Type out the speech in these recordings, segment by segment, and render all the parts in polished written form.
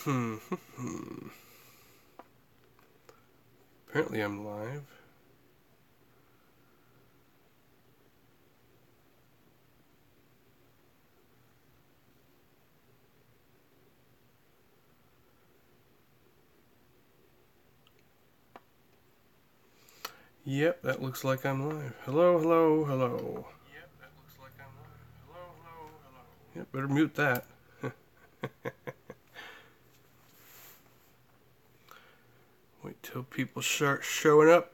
Apparently I'm live. Yep, that looks like I'm live. Hello, hello, hello. Yep, that looks like I'm live. Hello, hello, hello. Yep, better mute that. Wait till people start showing up.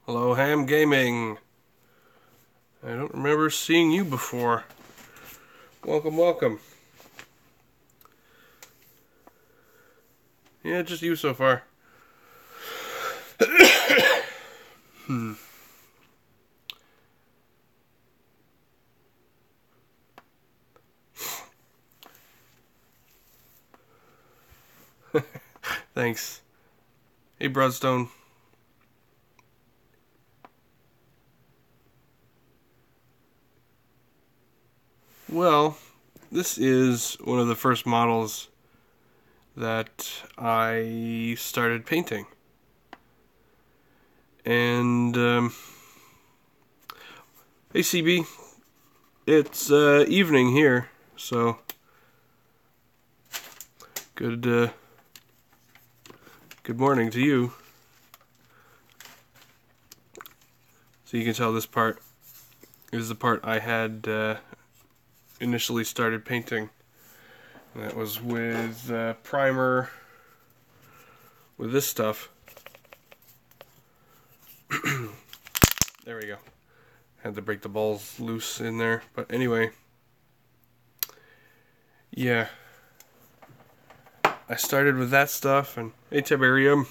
Hello, Ham Gaming. I don't remember seeing you before. Welcome, welcome. Yeah, just you so far. Thanks. Hey, Broadstone. Well, this is one of the first models that I started painting. And, hey CB, it's evening here, so good morning to you. So you can tell this part is the part I had initially started painting. And that was with primer with this stuff. There we go. Had to break the balls loose in there, but anyway, yeah, I started with that stuff. And hey, Tiberium.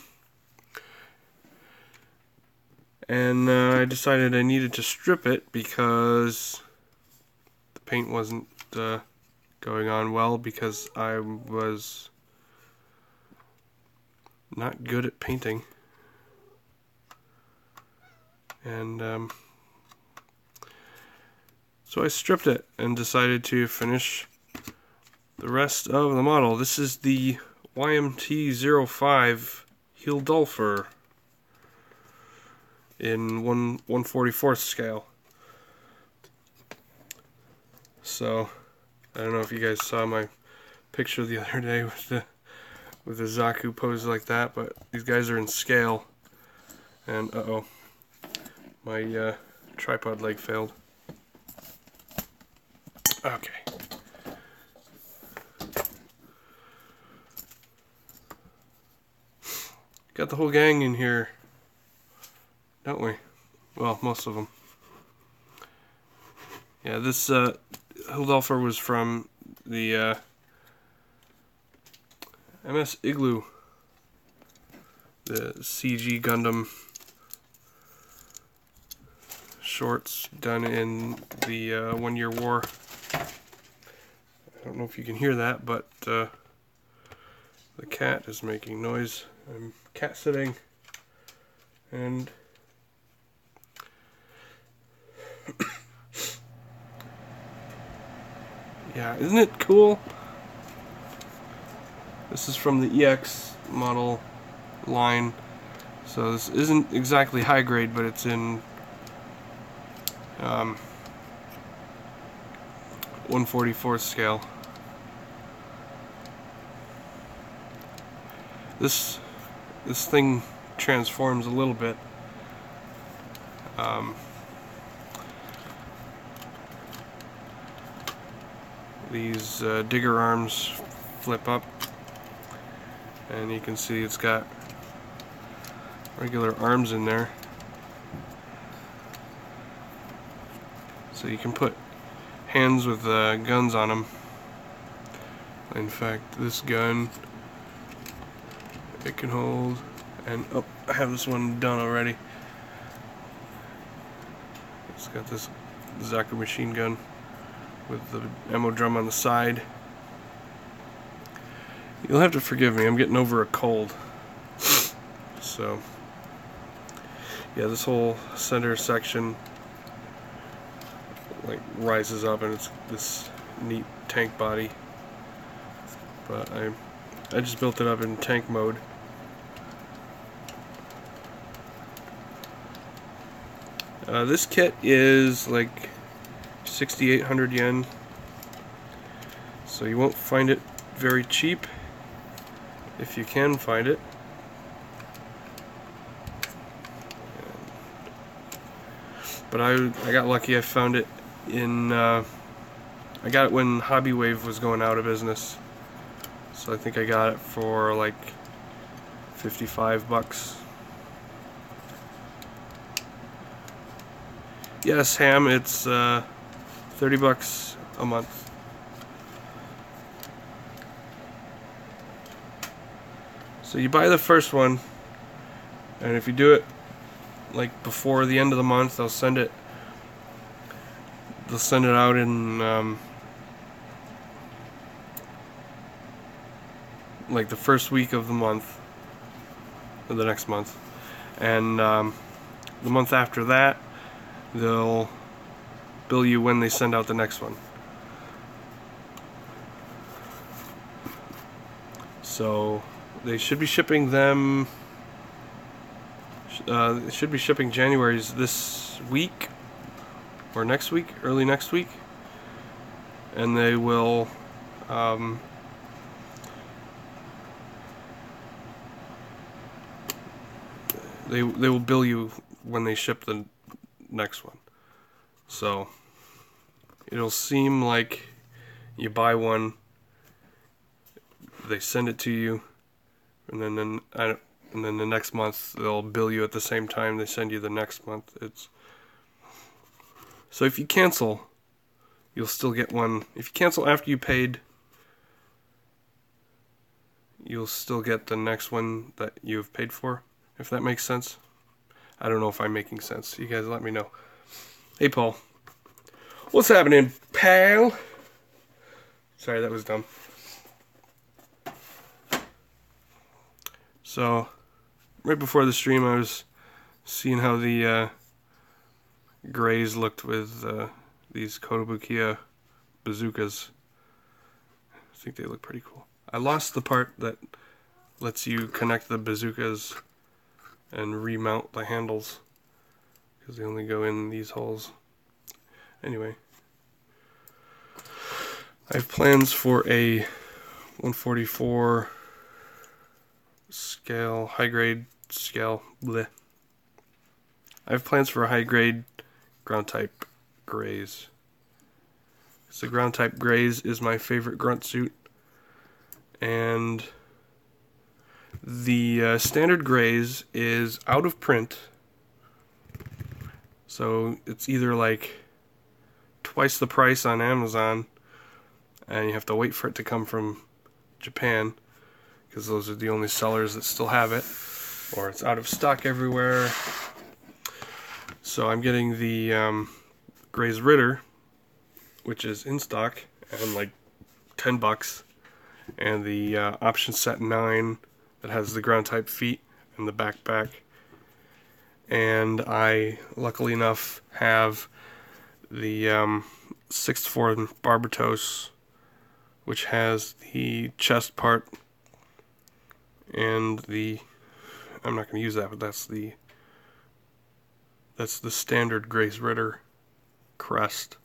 And I decided I needed to strip it because the paint wasn't going on well, because I was not good at painting. And so I stripped it and decided to finish the rest of the model. This is the YMT-05 Hildolfer in 1/44 scale. So I don't know if you guys saw my picture the other day with the Zaku pose like that, but these guys are in scale. And uh-oh, my tripod leg failed. Okay. Got the whole gang in here, don't we? Well, most of them. Yeah, this Hildolfer was from the MS Igloo, the CG Gundam shorts done in the 1 Year War. I don't know if you can hear that, but the cat is making noise. I'm cat sitting, and yeah, isn't it cool? This is from the EX model line, so this isn't exactly high grade, but it's in 1/44 scale. This thing transforms a little bit. These digger arms flip up, and you can see it's got regular arms in there, so you can put hands with guns on them. In fact, this gun, it can hold, and oh, I have this one done already. It's got this Zaku machine gun with the ammo drum on the side. You'll have to forgive me, I'm getting over a cold. So, yeah, this whole center section like rises up, and it's this neat tank body. but I just built it up in tank mode. This kit is like 6,800 yen, so you won't find it very cheap if you can find it. But I got lucky. I found it in I got it when Hobby Wave was going out of business, so I think I got it for like 55 bucks. Yes, Ham, it's 30 bucks a month. So you buy the first one, and if you do it like before the end of the month, they'll send it out in like the first week of the month, or the next month, and the month after that they'll bill you when they send out the next one. So they should be shipping them. They should be shipping January's this week or next week, early next week, and they will they will bill you when they ship the next one. So it'll seem like you buy one, they send it to you, and then the next month they'll bill you at the same time they send you the next month. So if you cancel, you'll still get one. If you cancel after you paid, you'll still get the next one that you've paid for, if that makes sense. I don't know if I'm making sense. You guys let me know. Hey, Paul. What's happening, pal? Sorry, that was dumb. So, right before the stream, I was seeing how the grays looked with these Kotobukiya bazookas. I think they look pretty cool. I lost the part that lets you connect the bazookas and remount the handles, because they only go in these holes. Anyway, I have plans for a 144 scale, high grade scale. Bleh. I have plans for a high grade ground type grays. So ground type grays is my favorite grunt suit, and the standard grays is out of print, so it's either like twice the price on Amazon, and you have to wait for it to come from Japan, because those are the only sellers that still have it, or it's out of stock everywhere. So I'm getting the Grays Ritter, which is in stock and like 10 bucks, and the option set 9 that has the ground type feet and the backpack. And I, luckily enough, have the 6th form Barbatos, which has the chest part and I'm not going to use that, but that's the standard Grays Ritter crest.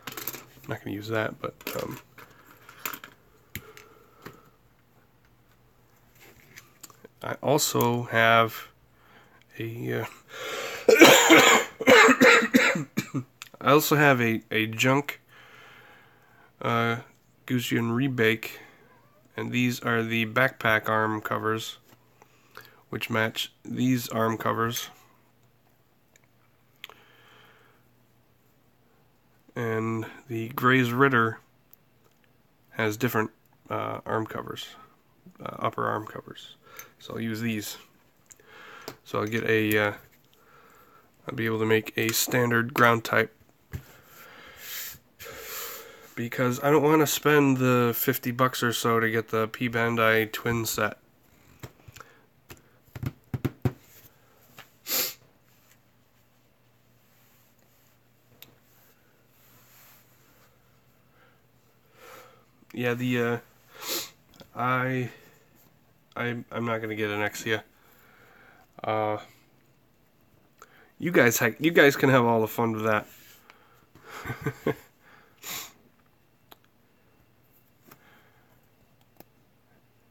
I'm not going to use that, but I also have a junk Guccian Rebake, and these are the backpack arm covers, which match these arm covers. And the Grays Ritter has different arm covers, upper arm covers. So I'll use these. So I'll get I'll be able to make a standard ground type, because I don't want to spend the 50 bucks or so to get the P. Bandai twin set. Yeah, I'm not gonna get an Exia. You guys can have all the fun with that.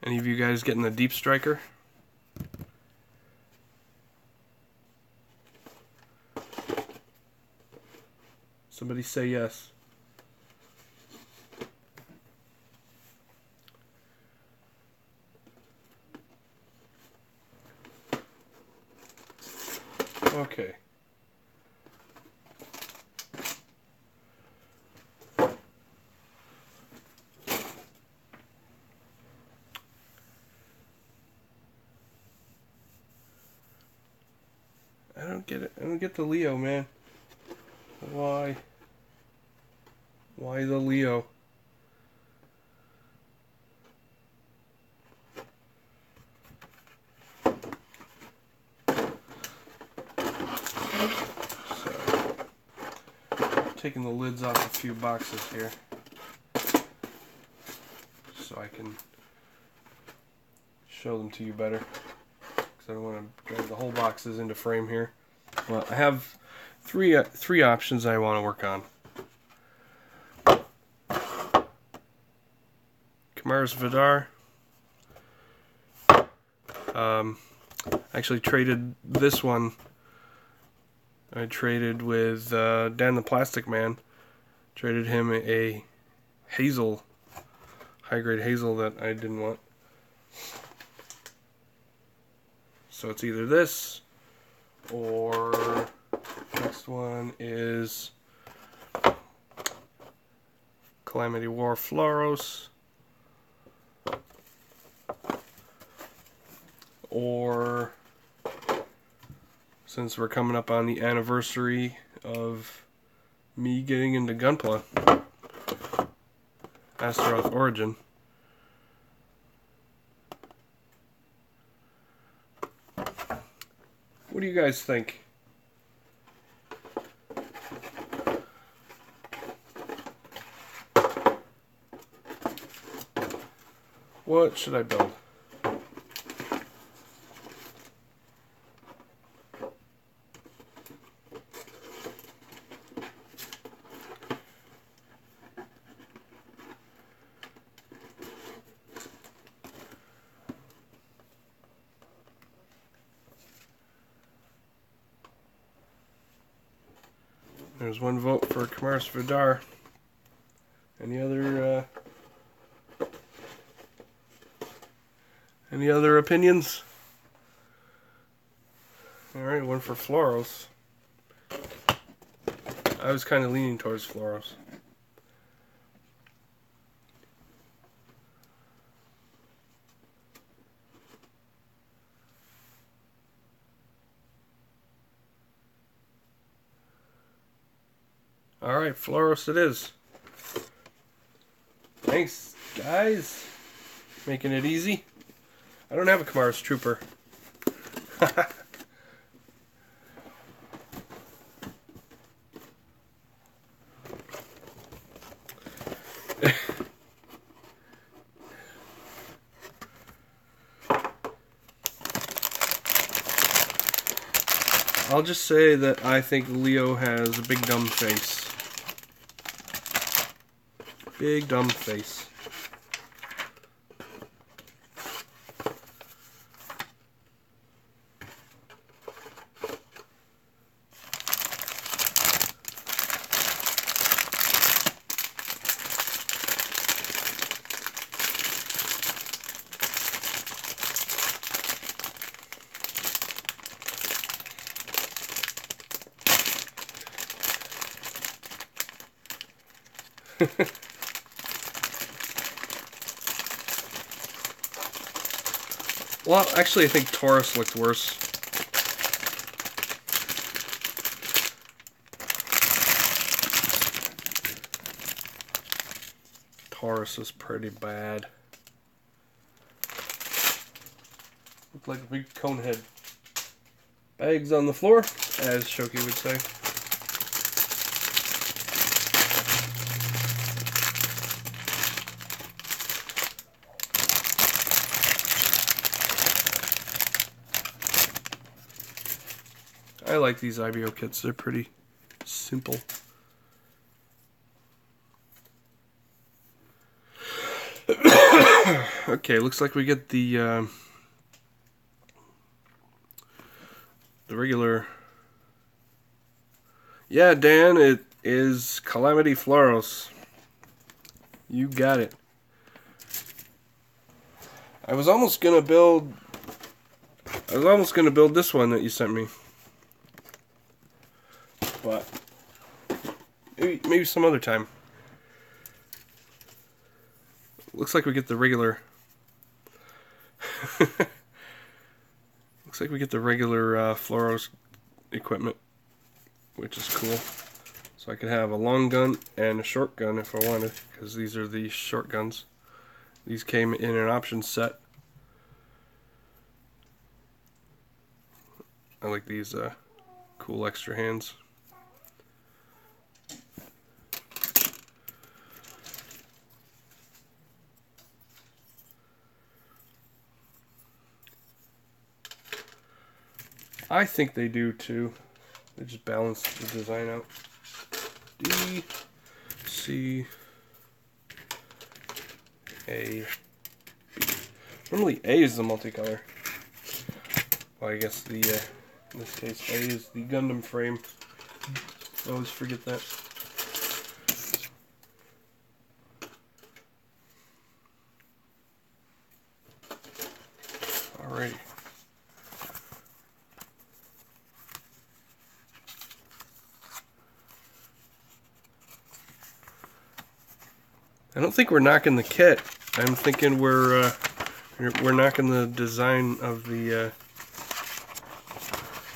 Any of you guys getting the Deep Striker? Somebody say yes. Okay. I don't get it. I don't get the Leo, man. Why? Why the Leo? Taking the lids off a few boxes here so I can show them to you better, because I don't want to drag the whole boxes into frame here. Well, I have three options I want to work on. Kamaris Vidar. Actually traded this one. I traded with Dan the Plastic Man. Traded him a Hazel, high-grade Hazel that I didn't want. So it's either this, or next one is Calamity War Floros, or since we're coming up on the anniversary of me getting into Gunpla, Astaroth Origin. What do you guys think? What should I build? There's one vote for Kamaris Vidar. Any other opinions? Alright, one for Floros. I was kind of leaning towards Floros. Alright, Floros it is. Thanks, guys. Making it easy. I don't have a Kamaris Trooper. I'll just say that I think Leo has a big dumb face. Big dumb face. Well, actually, I think Taurus looked worse. Taurus is pretty bad. Looked like a big cone head. Bags on the floor, as Shoki would say. I like these IBO kits. They're pretty simple. Okay, looks like we get the regular. Yeah, Dan, it is Calamity Floros. You got it. I was almost gonna build this one that you sent me, but maybe some other time. Looks like we get the regular. Looks like we get the regular Floros equipment, which is cool. So I could have a long gun and a short gun if I wanted, because these are the short guns. These came in an option set. I like these cool extra hands. I think they do too. They just balance the design out. D, C, A, B. Normally A is the multicolor. Well, I guess the in this case A is the Gundam frame. I always forget that. Alrighty. I don't think we're knocking the kit. I'm thinking we're knocking the design of the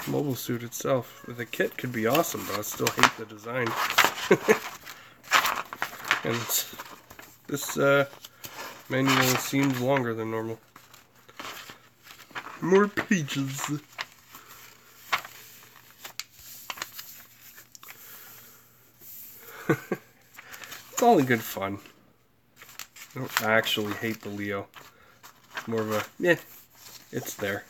mobile suit itself. The kit could be awesome, but I still hate the design. And this manual seems longer than normal. More pages. It's all in good fun. I don't actually hate the Leo. It's more of a, yeah, it's there.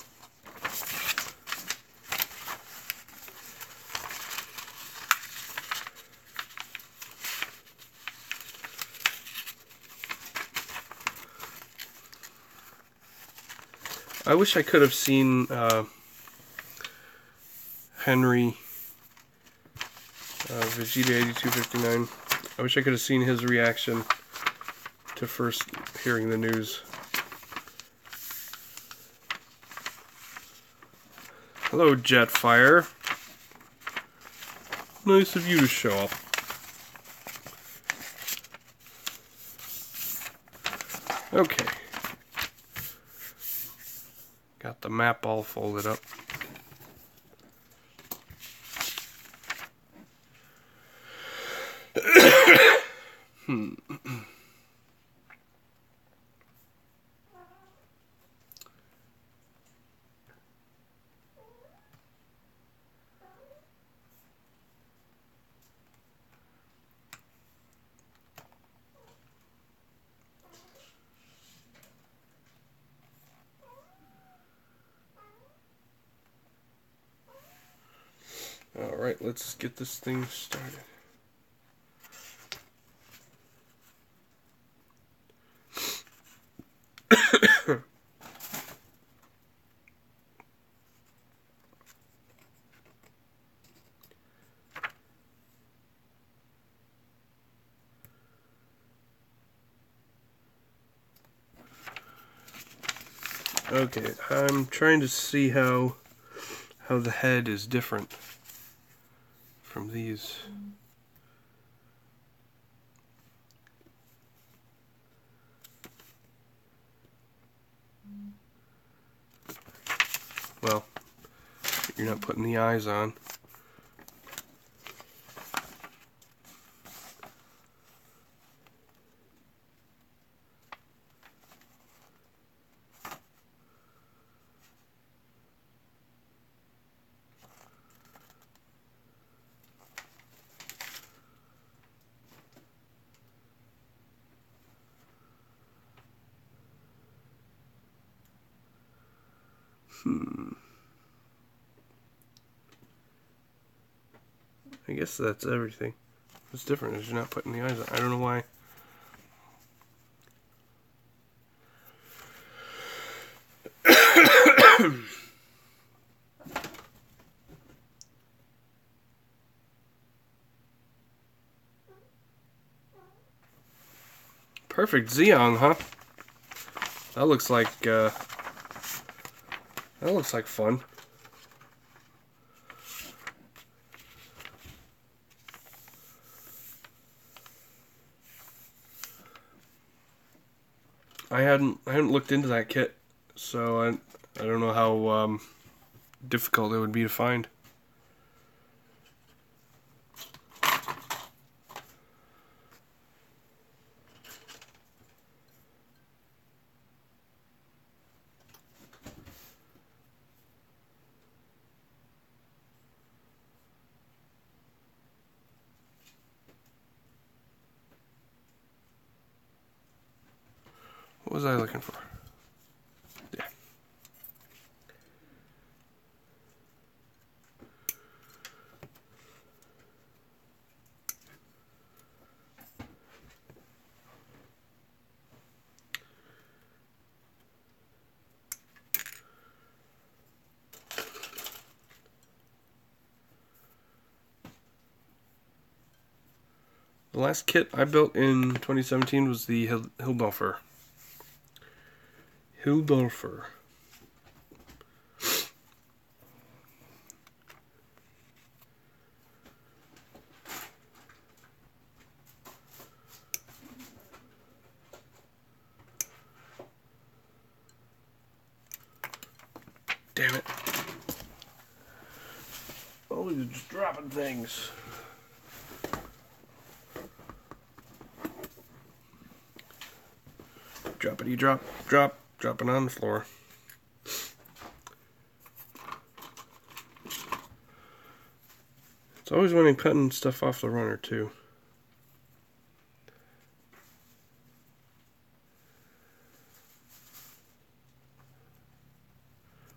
I wish I could have seen Henry Vegeta 8259. I wish I could have seen his reaction to first hearing the news. Hello, Jetfire. Nice of you to show up. Okay. Got the map all folded up. Alright, let's get this thing started. Okay, I'm trying to see how the head is different from these. Well, you're not putting the eyes on. I guess that's everything. What's different is you're not putting the eyes on. I don't know why. Perfect Zeong, huh? That looks like fun. I hadn't looked into that kit, so I don't know how difficult it would be to find. What was I looking for? Yeah. The last kit I built in 2017 was the Hildolfer. Hildolfer. Damn it. Oh, you're just dropping things. Droppity drop, dropping on the floor. It's always when I'm cutting stuff off the runner too.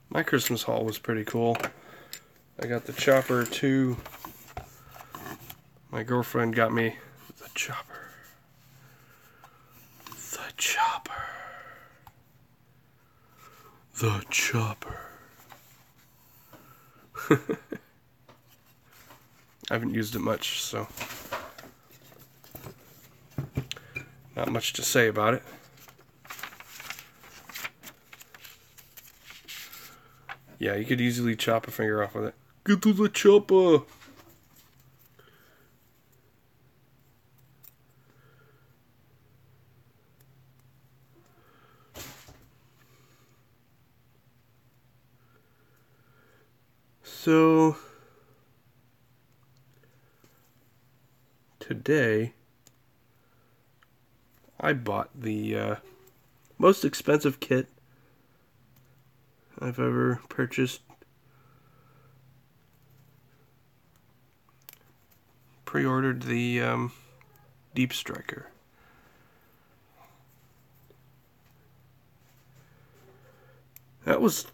My Christmas haul was pretty cool. I got the chopper too. My girlfriend got me the chopper. The chopper. The chopper. I haven't used it much, so not much to say about it. Yeah, you could easily chop a finger off with it. Get to the chopper! So today I bought the most expensive kit I've ever purchased. Pre-ordered the Deep Striker. That was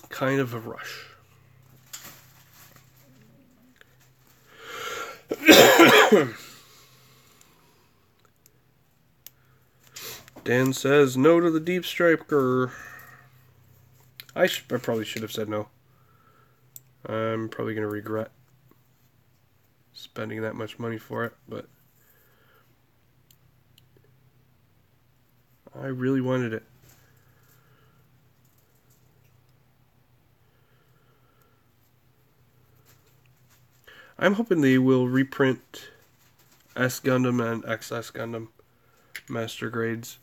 kind of a rush. Dan says no to the Deep Striker. I probably should have said no. I'm probably going to regret spending that much money for it, but I really wanted it. I'm hoping they will reprint S Gundam and XS Gundam Master Grades.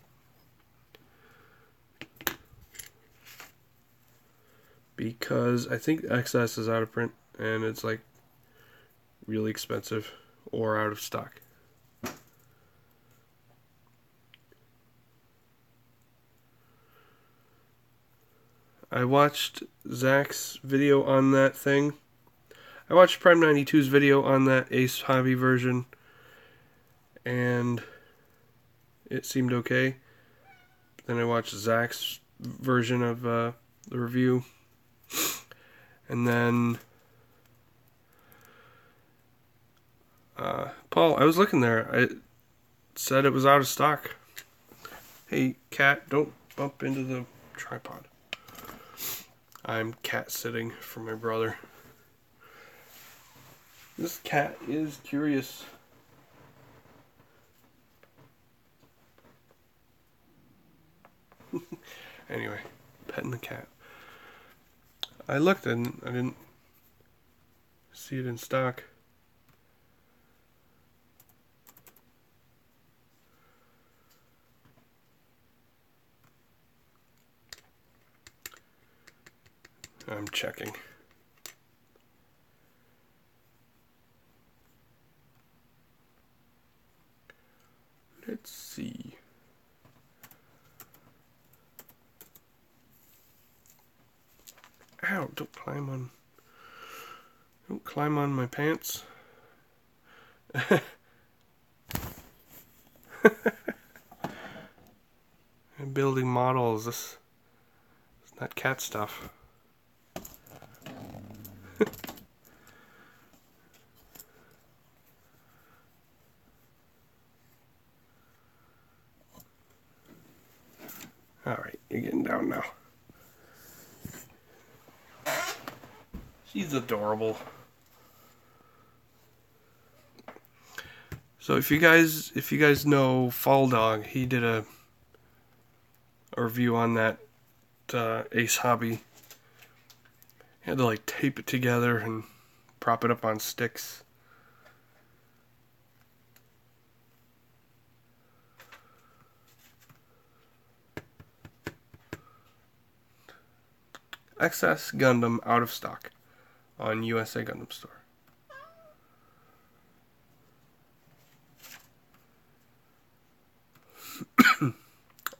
Because I think XS is out of print and it's like really expensive or out of stock. I watched Zach's video on that thing. I watched Prime 92's video on that Ace Hobby version, and it seemed okay. Then I watched Zach's version of the review, and then Paul, I was looking there. It said it was out of stock. Hey, cat, don't bump into the tripod. I'm cat sitting for my brother. This cat is curious. Anyway, petting the cat. I looked and I didn't see it in stock. I'm checking. Let's see. Ow, don't climb on my pants. I'm building models. This is not cat stuff. Alright, you're getting down now. She's adorable. So if you guys know Fall Dog, he did a review on that Ace Hobby. He had to like tape it together and prop it up on sticks. XS Gundam out of stock on USA Gundam Store.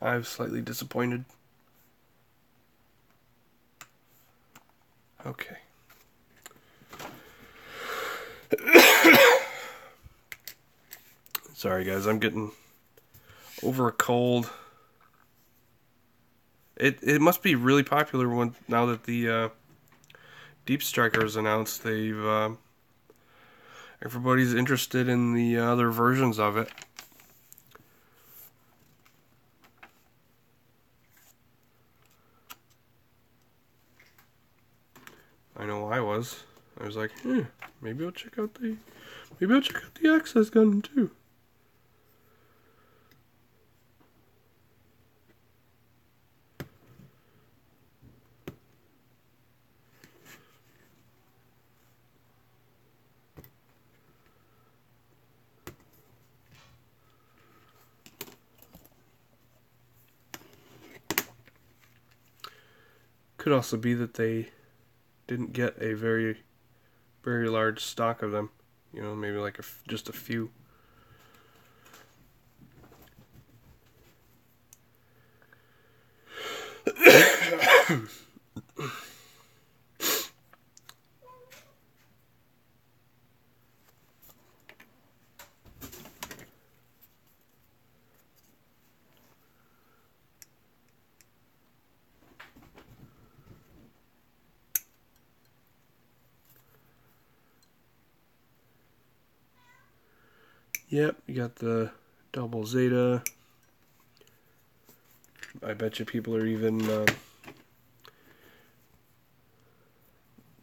I'm slightly disappointed. Okay. Sorry guys, I'm getting over a cold. It must be really popular now that the Deep Striker is announced. Everybody's interested in the other versions of it. I know I was. I was like, maybe I'll check out the XS Gundam too. Could also be that they didn't get a very, very large stock of them. You know, maybe like just a few. Yep, you got the double Zeta. I bet you people are even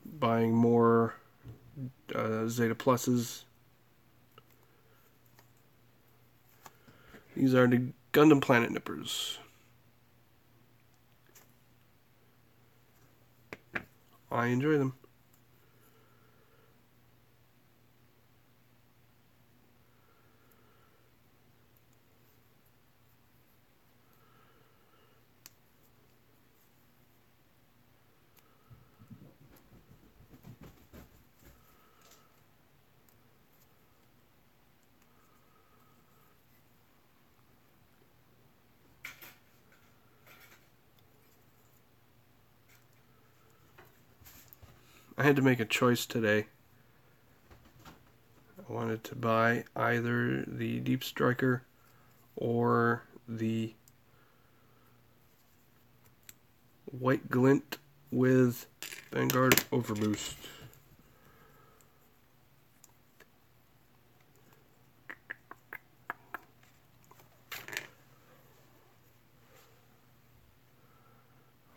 buying more Zeta Pluses. These are the Gundam Planet Nippers. I enjoy them. I had to make a choice today. I wanted to buy either the Deep Striker or the White Glint with Vanguard Overboost.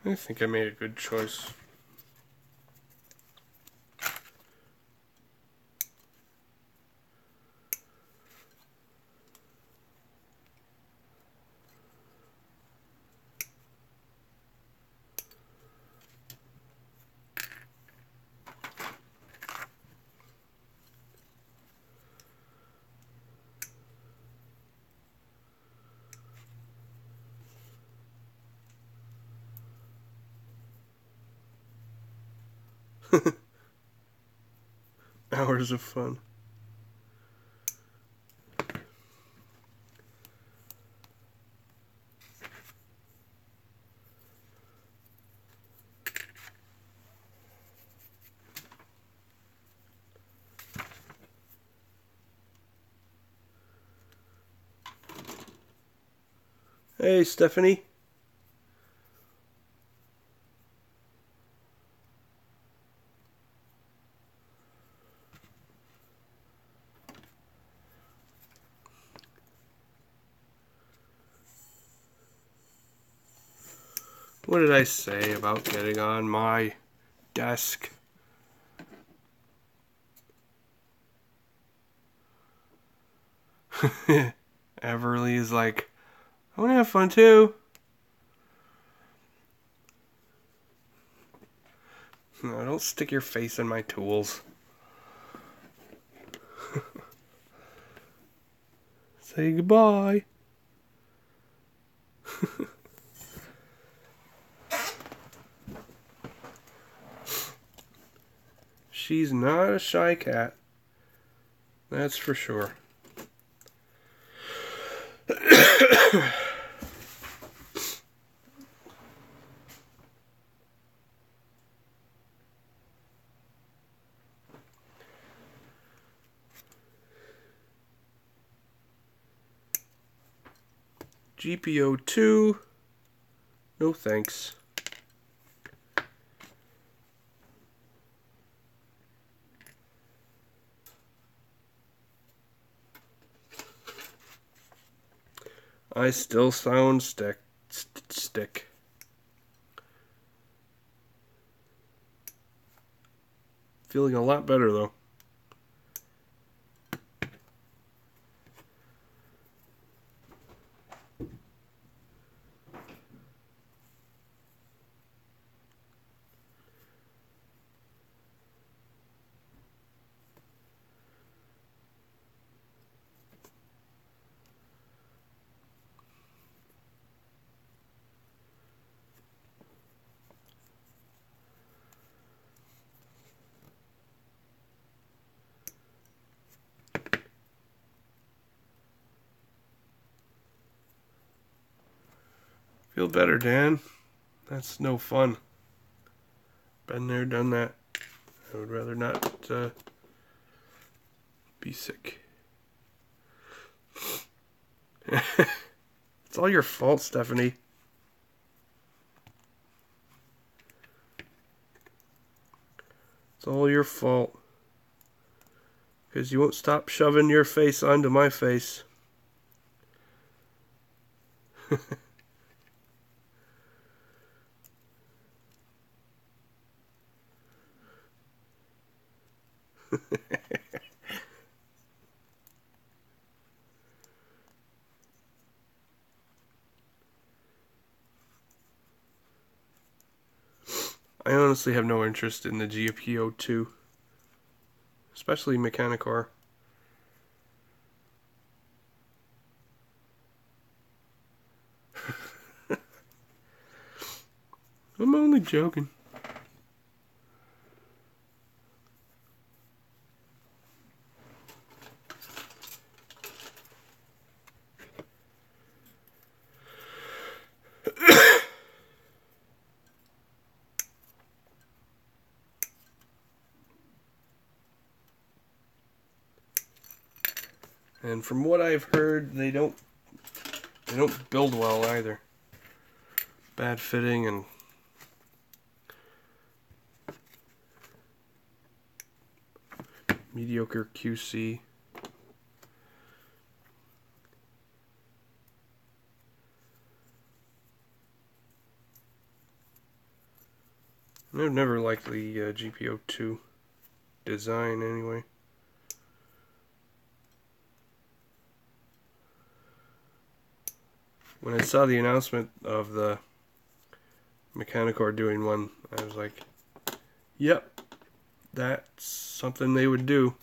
I think I made a good choice. Hours of fun. Hey, Stephanie. What did I say about getting on my desk? Everly is like, I want to have fun too. No, don't stick your face in my tools. Say goodbye. She's not a shy cat. That's for sure. GPO 2. No thanks. I still sound stick. Feeling a lot better though. Feel better, Dan. That's no fun. Been there, done that. I would rather not be sick. It's all your fault, Stephanie. It's all your fault. Because you won't stop shoving your face onto my face. I honestly have no interest in the GPO 2. Especially Mechanicore. I'm only joking. And from what I've heard, they don't build well either. Bad fitting and mediocre QC. I've never liked the GP02 design anyway. When I saw the announcement of the Mechanicore doing one, I was like, yep, that's something they would do.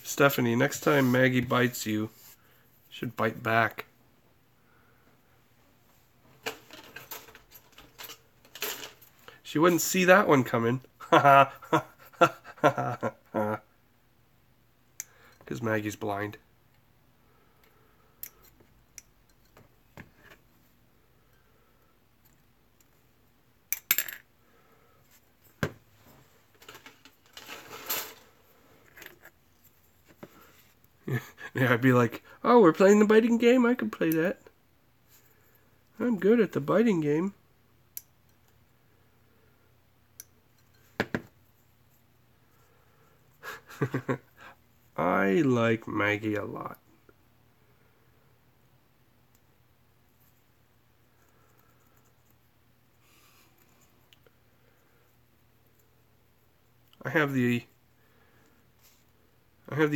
Stephanie, next time Maggie bites you, you should bite back. She wouldn't see that one coming. Because Maggie's blind. Yeah, I'd be like, oh, we're playing the biting game? I can play that. I'm good at the biting game. I like Maggie a lot. I have the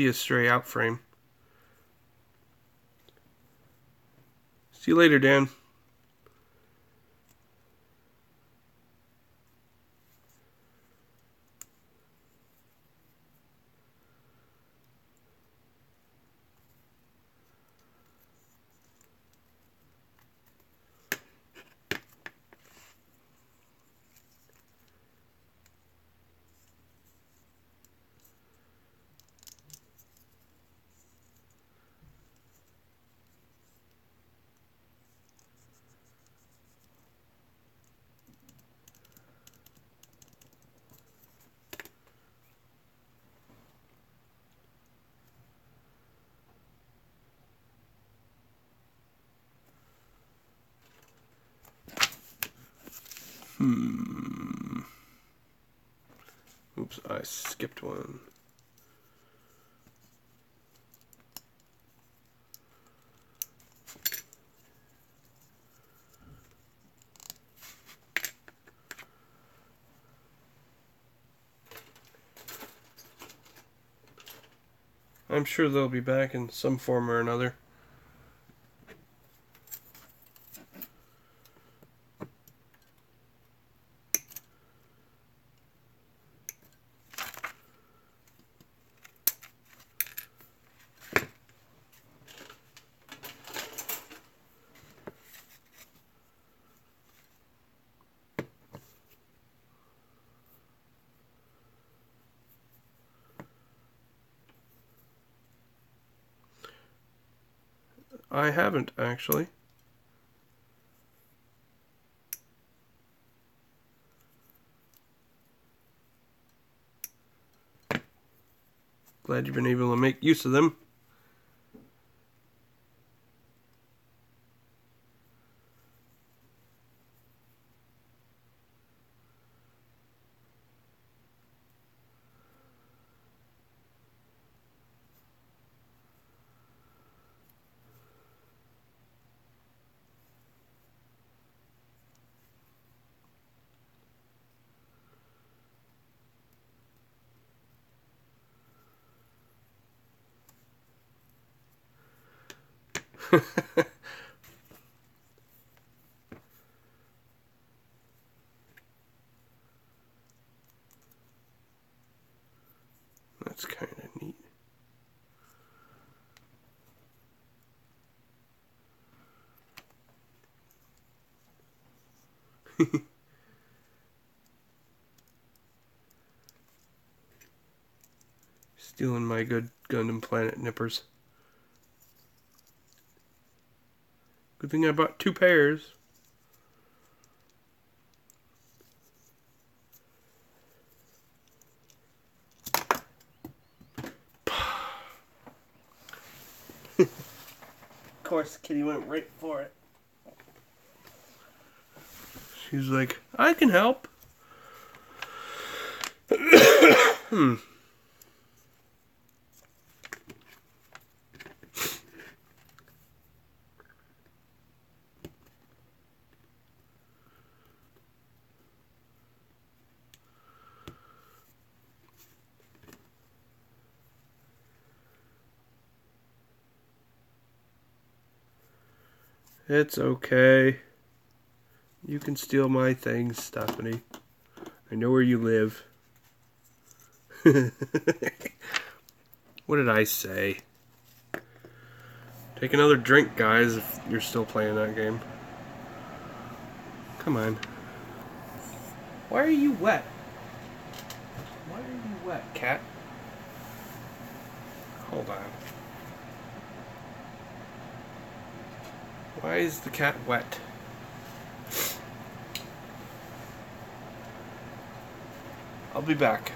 Astray out frame. See you later, Dan. Oops, I skipped one. I'm sure they'll be back in some form or another. I haven't, actually. Glad you've been able to make use of them. That's kind of neat. Stealing my good Gundam Planet nippers. Good thing I bought 2 pairs. course, Kitty went right for it. She's like, I can help. It's okay. You can steal my things, Stephanie. I know where you live. What did I say? Take another drink, guys, if you're still playing that game. Come on. Why are you wet? Why are you wet, cat? Hold on. Why is the cat wet? I'll be back.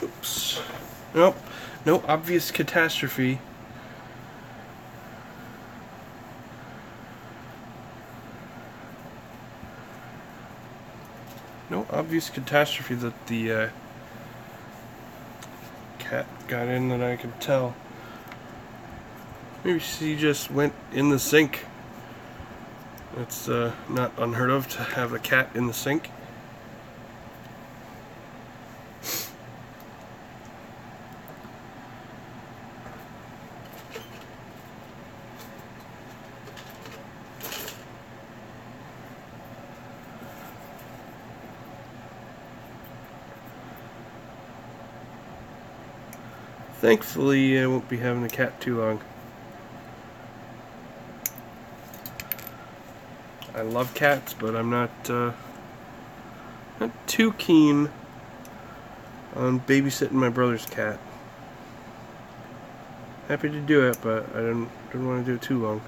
Oops. Nope. No obvious catastrophe. No obvious catastrophe that the cat got in that I could tell. Maybe she just went in the sink. It's not unheard of to have a cat in the sink. Thankfully, I won't be having the cat too long. I love cats, but I'm not too keen on babysitting my brother's cat. Happy to do it, but I don't want to do it too long.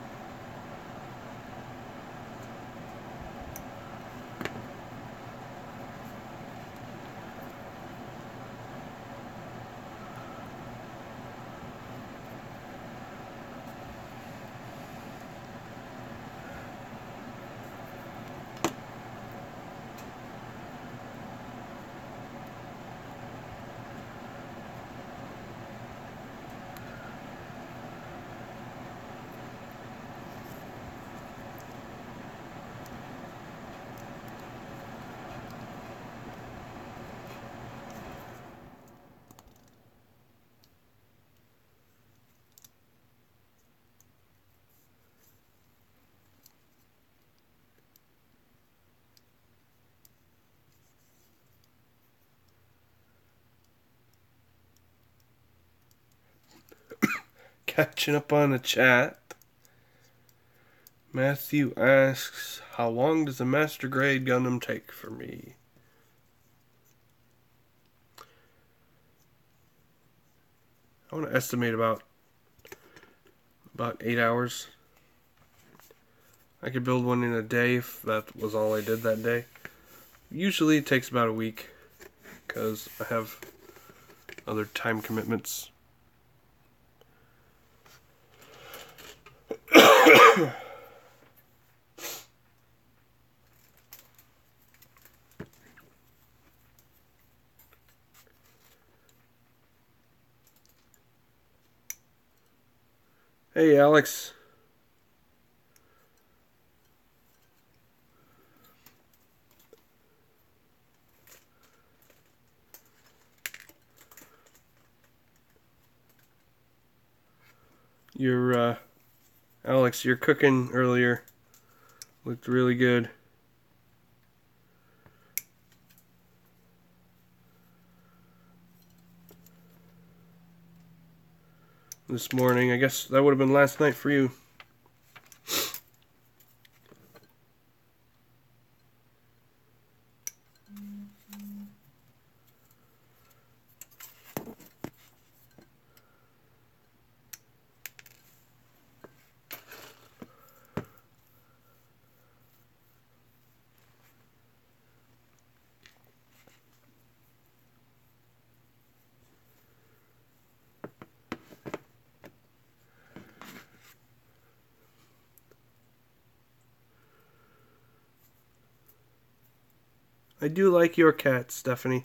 Catching up on the chat. Matthew asks, how long does a Master Grade Gundam take for me? I want to estimate about 8 hours. I could build one in a day if that was all I did that day. Usually it takes about a week because I have other time commitments. Hey, Alex. Your Alex, your cooking earlier looked really good. This morning, I guess that would have been last night for you. I do like your cat, Stephanie.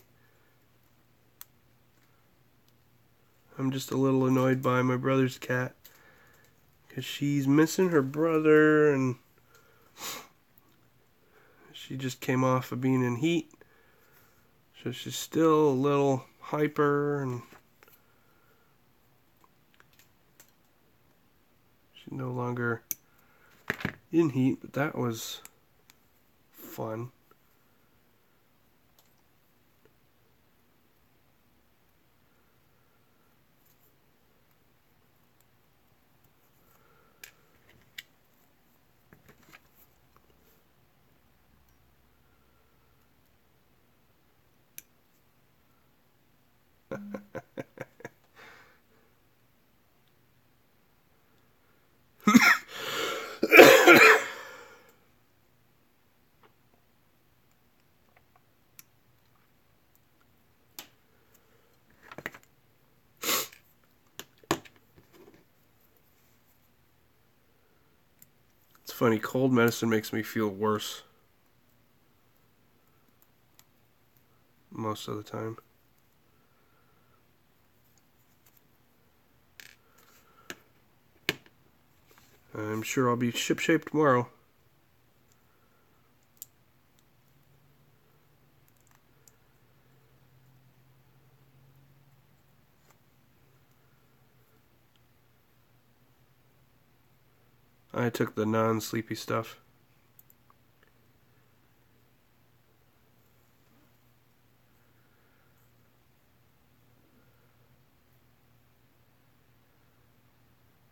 I'm just a little annoyed by my brother's cat, because she's missing her brother, and she just came off of being in heat, so she's still a little hyper, and she's no longer in heat, but that was fun. It's funny, cold medicine makes me feel worse most of the time. I'm sure I'll be shipshape tomorrow. I took the non-sleepy stuff.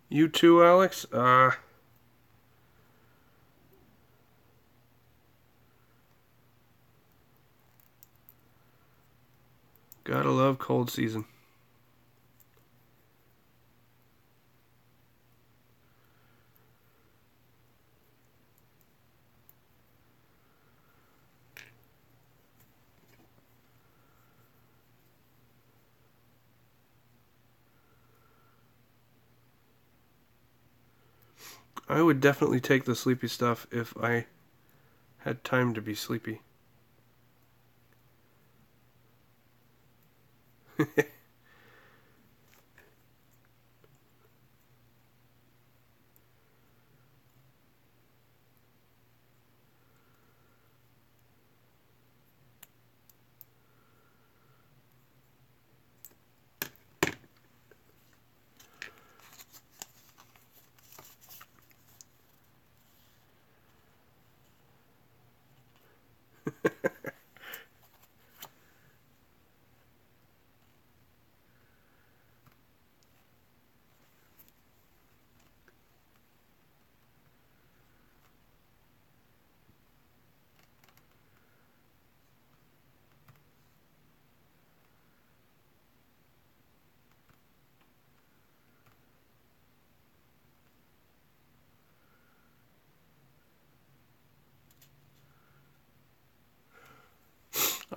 You too, Alex? Gotta love cold season. I would definitely take the sleepy stuff if I had time to be sleepy.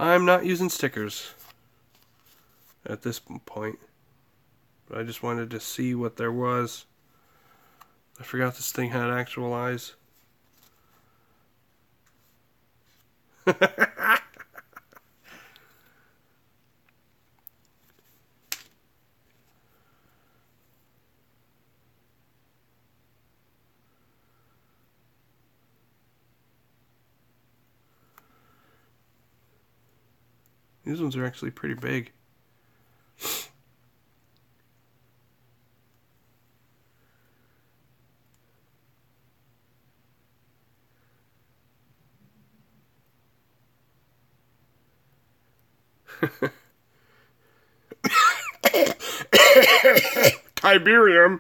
I'm not using stickers at this point. But I just wanted to see what there was. I forgot this thing had actual eyes. These ones are actually pretty big. Tiberium.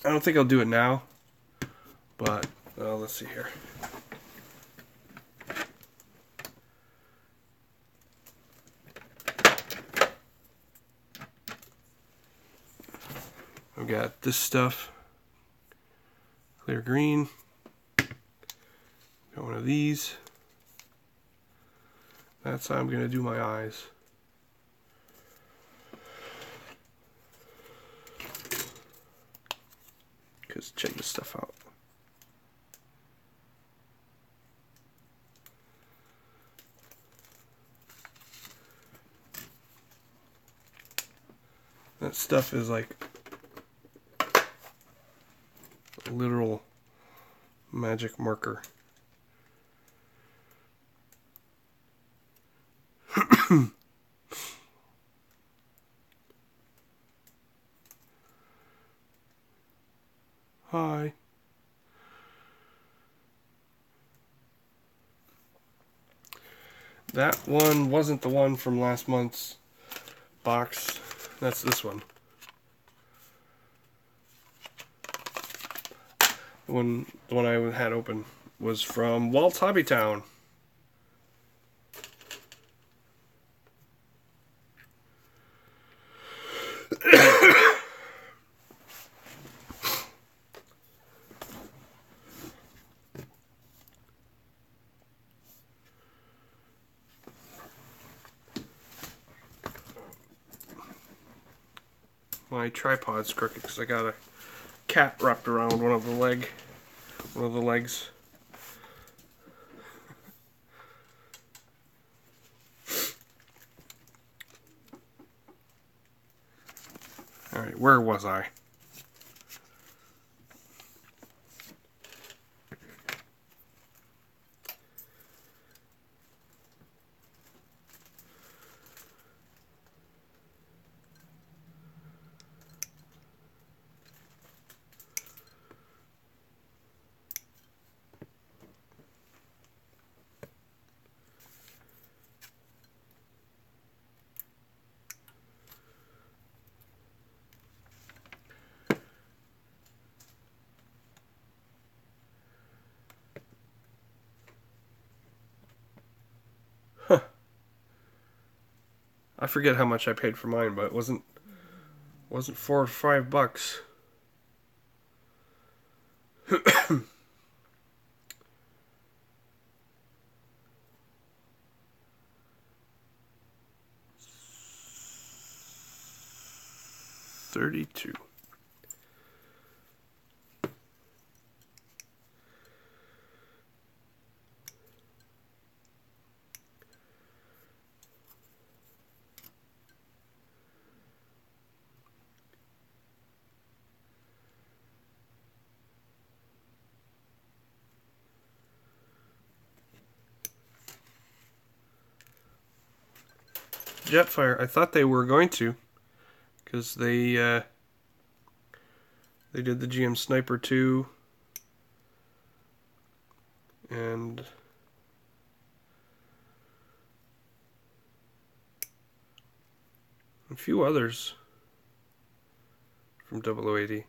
I don't think I'll do it now, but let's see here. I've got this stuff, clear green. Got one of these. That's how I'm going to do my eyes. Because check this stuff out. That stuff is like a literal magic marker. Hi. That one wasn't the one from last month's box. That's this one. The one I had open was from Walt's Hobby Town. My tripod's crooked because I got a cat wrapped around one of the legs. All right, where was I? I forget how much I paid for mine, but it wasn't $4 or $5. $32. Jetfire. I thought they were going to, because they did the GM Sniper 2 and a few others from 0080.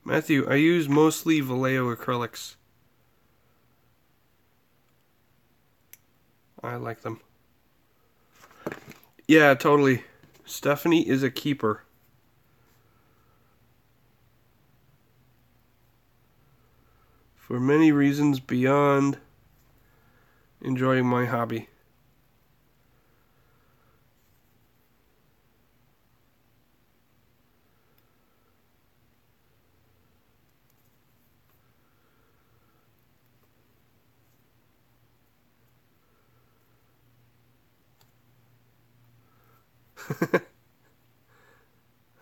Matthew, I use mostly Vallejo acrylics. I like them. Yeah, totally. Stephanie is a keeper. for many reasons beyond enjoying my hobby.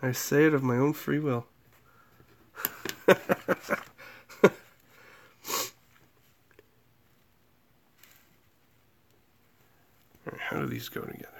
I say it of my own free will. Alright, how do these go together?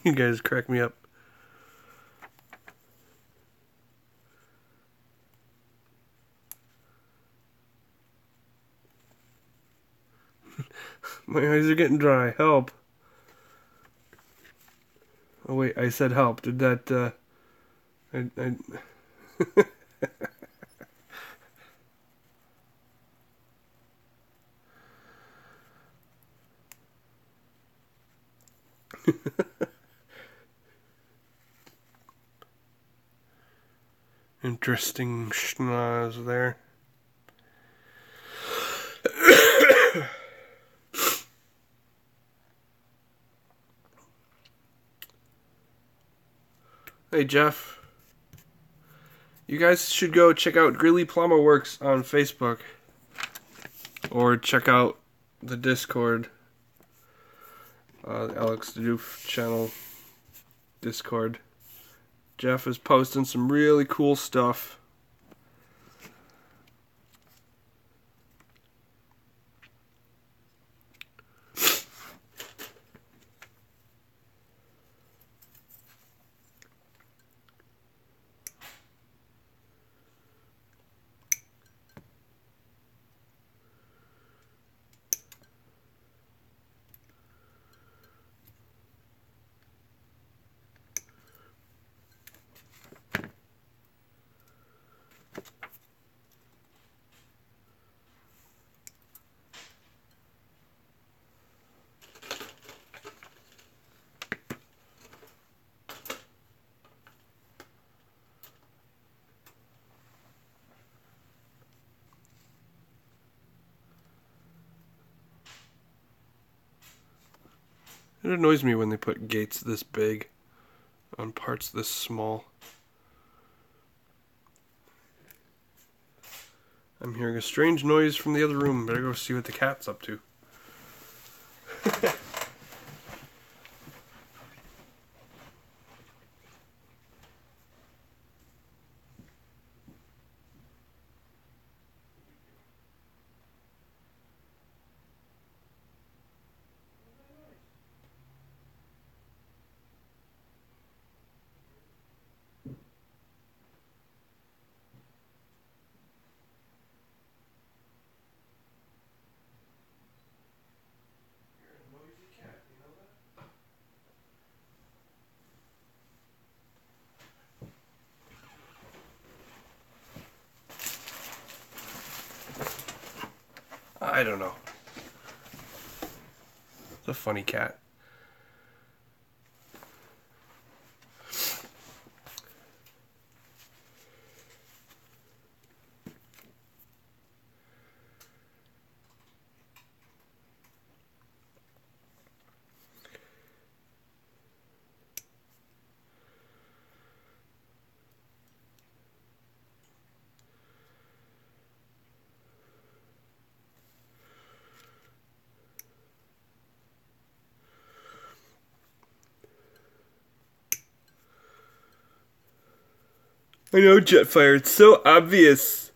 You guys crack me up. My eyes are getting dry. Help. Oh wait, I said help. Did that, I Interesting schnoz there. Hey Jeff, you guys should go check out Grilly Plumber Works on Facebook, or check out the Discord, Alex Doof channel Discord. Jeff is posting some really cool stuff. It annoys me when they put gates this big on parts this small. I'm hearing a strange noise from the other room. Better go see what the cat's up to. I don't know. It's a funny cat. I know, Jetfire, it's so obvious.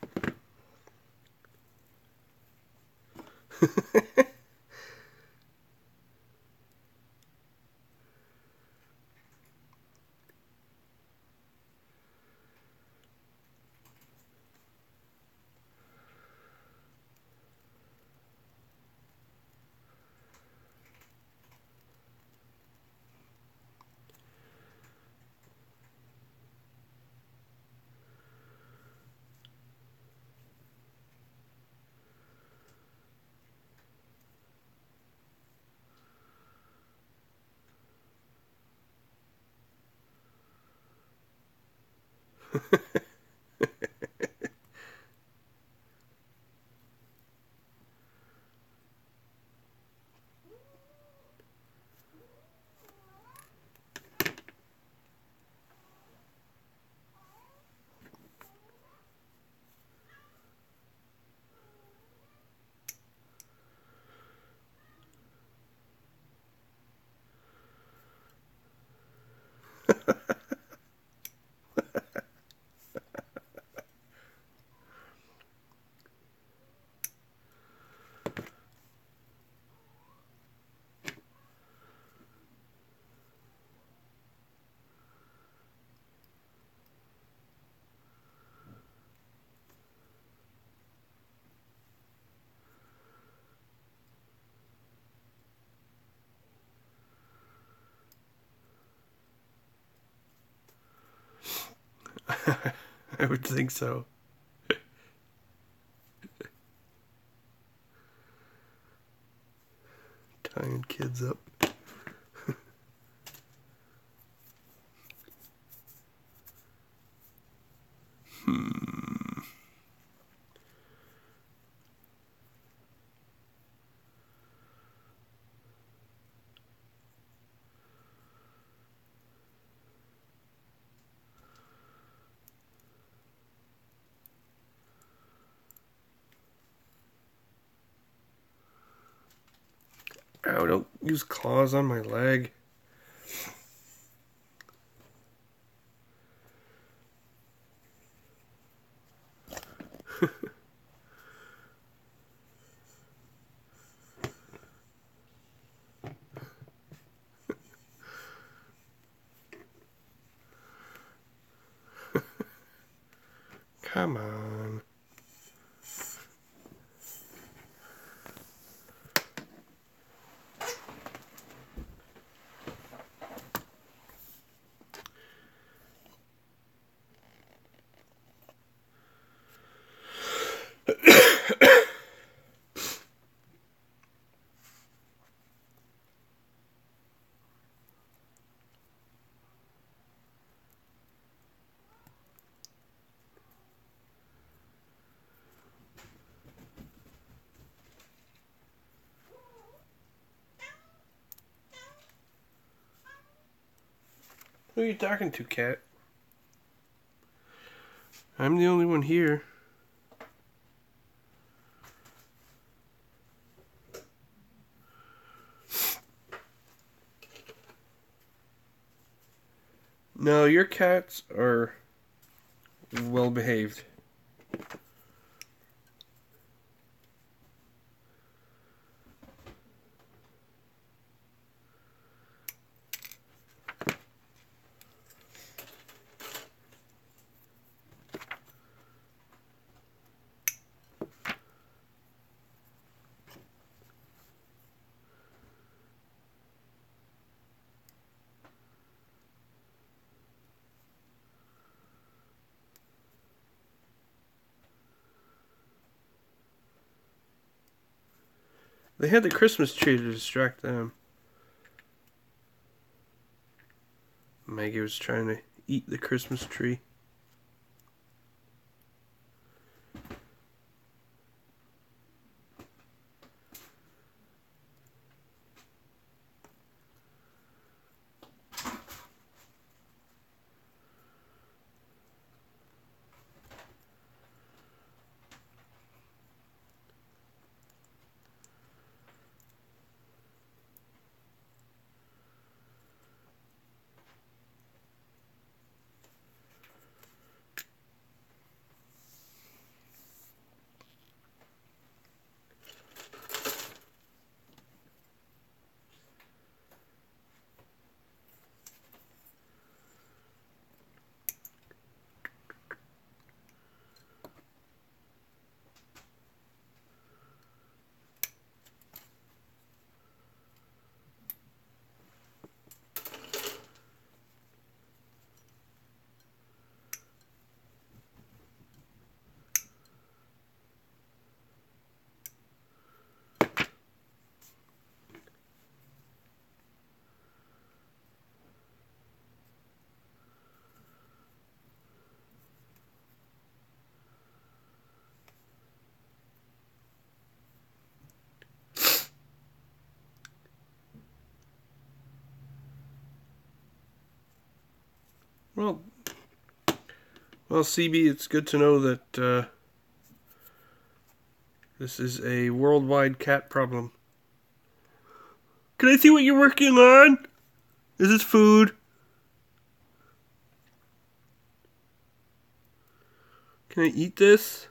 I would think so. Tying kids up. Ow, don't use claws on my leg. Come on. Who are you talking to, cat? I'm the only one here. No, your cats are well behaved. They had the Christmas tree to distract them. Maggie was trying to eat the Christmas tree. Well, CB, it's good to know that this is a worldwide cat problem. Can I see what you're working on? Is this food? Can I eat this?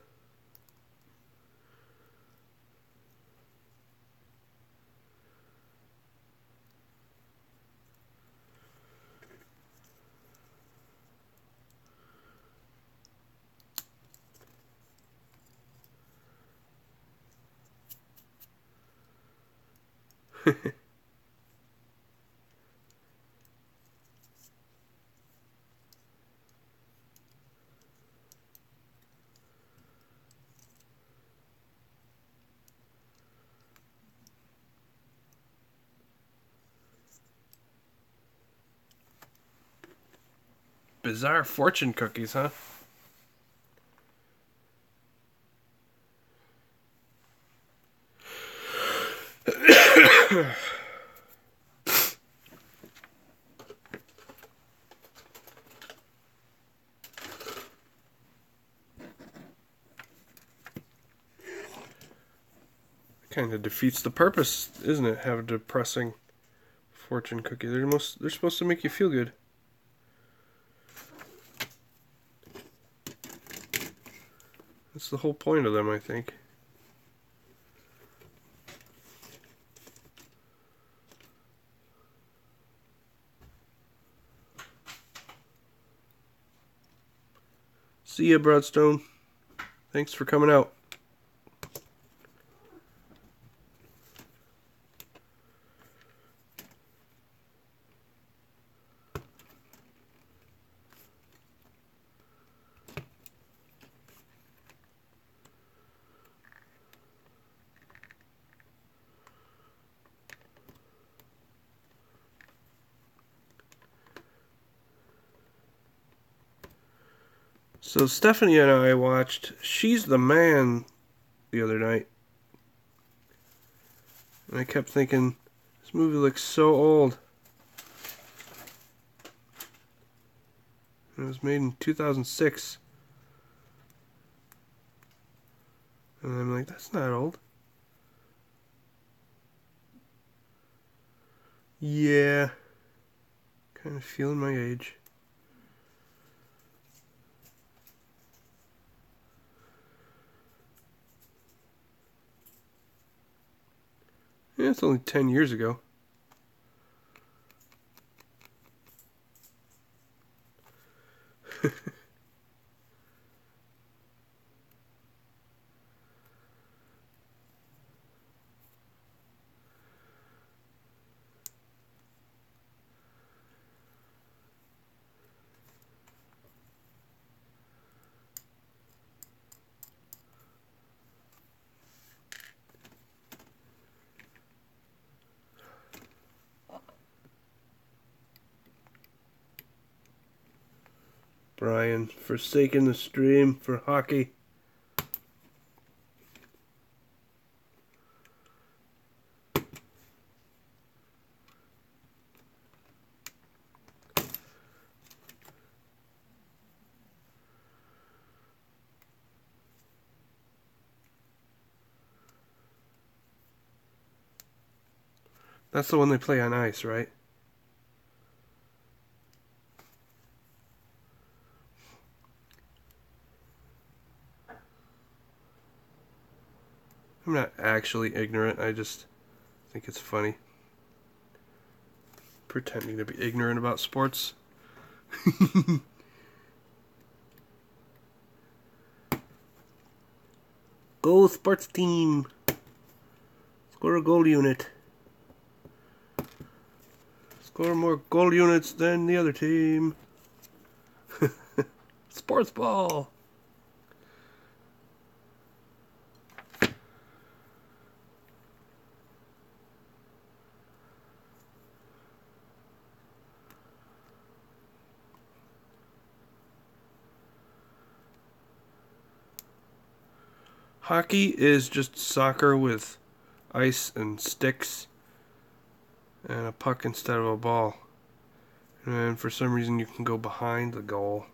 Bizarre fortune cookies, huh? Kind of defeats the purpose, isn't it? Have a depressing fortune cookie. They're supposed to make you feel good. That's the whole point of them, I think. See ya, Broadstone. Thanks for coming out. So Stephanie and I watched She's the Man the other night. And I kept thinking, this movie looks so old. It was made in 2006. And I'm like, that's not old. Yeah. Kind of feeling my age. Yeah, it's only 10 years ago. Brian, forsaking the stream for hockey. That's the one they play on ice, right? I'm not actually ignorant, I just think it's funny. Pretending to be ignorant about sports. Go sports team! Score a goal unit. Score more goal units than the other team. Sports ball! Hockey is just soccer with ice and sticks and a puck instead of a ball. And for some reason you can go behind the goal.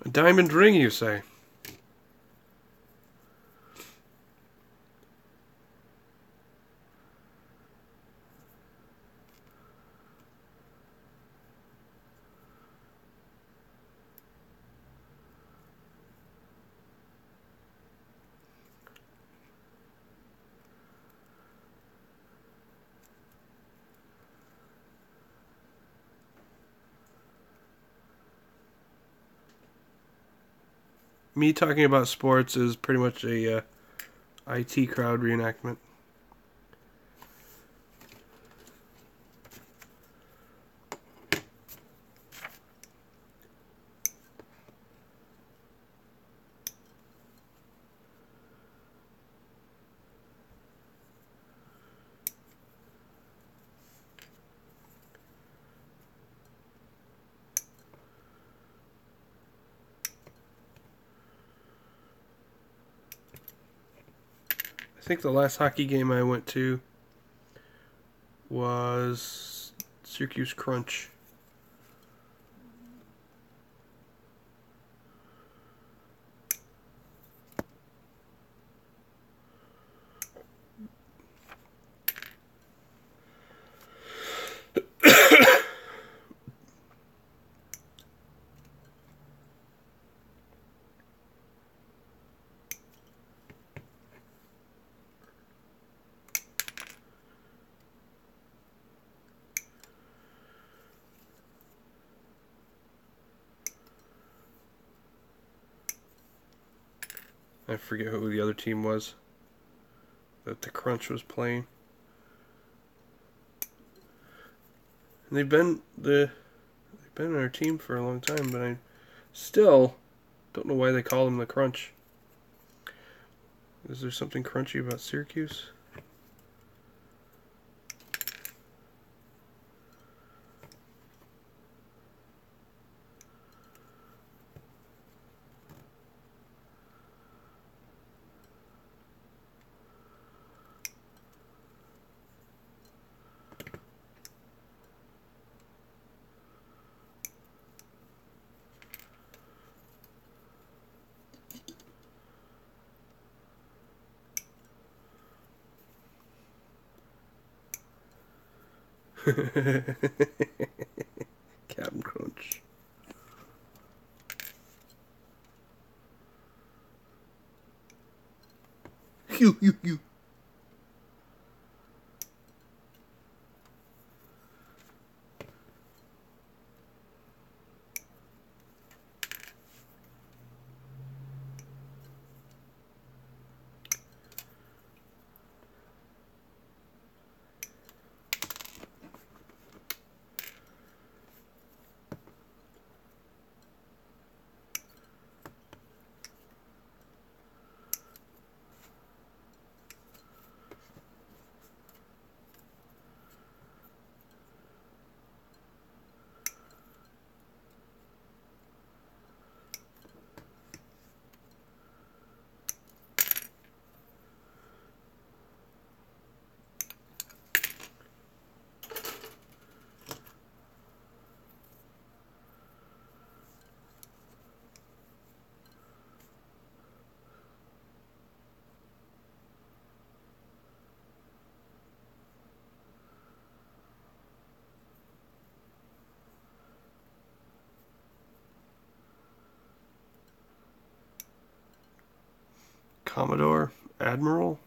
A diamond ring, you say? Me talking about sports is pretty much a IT crowd reenactment. I think the last hockey game I went to was Syracuse Crunch. I forget who the other team was that the Crunch was playing. And they've been on our team for a long time, but I still don't know why they call them the Crunch. Is there something crunchy about Syracuse? Captain Crunch. You. Commodore? Admiral?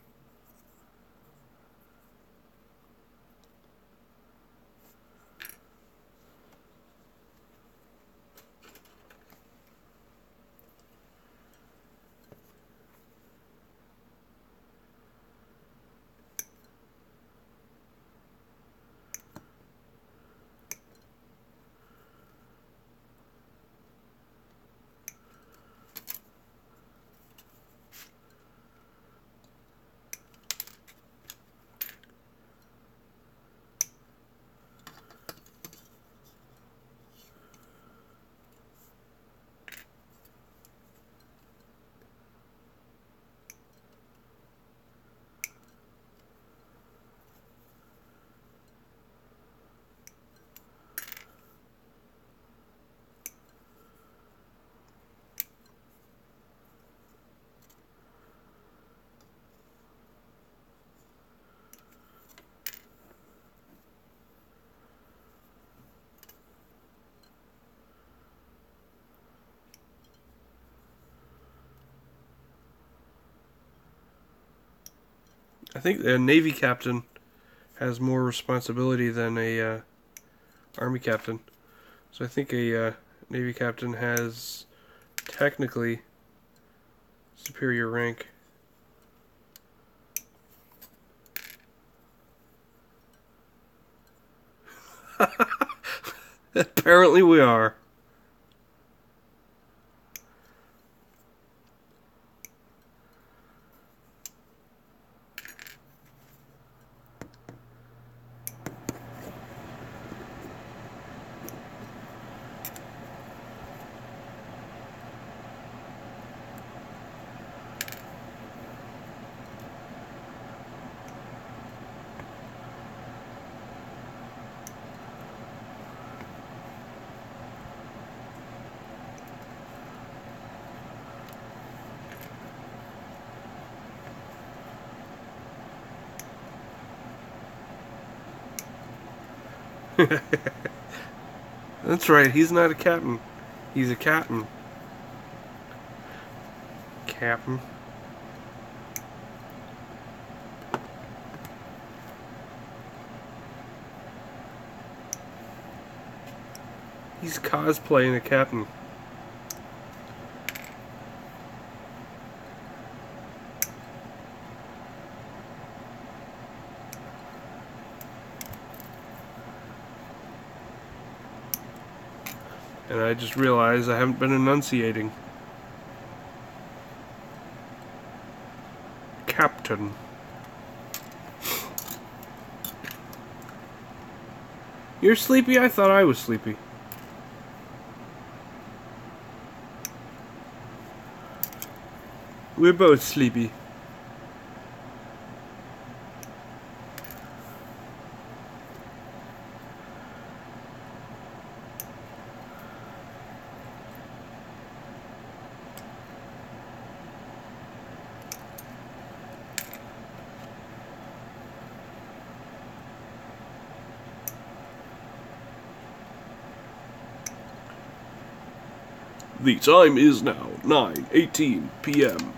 I think a Navy captain has more responsibility than a Army captain. So I think a Navy captain has technically superior rank. Apparently we are. That's right, he's not a captain. He's a captain. Captain. He's cosplaying a captain. And I just realized I haven't been enunciating. Captain. You're sleepy? I thought I was sleepy. We're both sleepy. The time is now 9:18 p.m.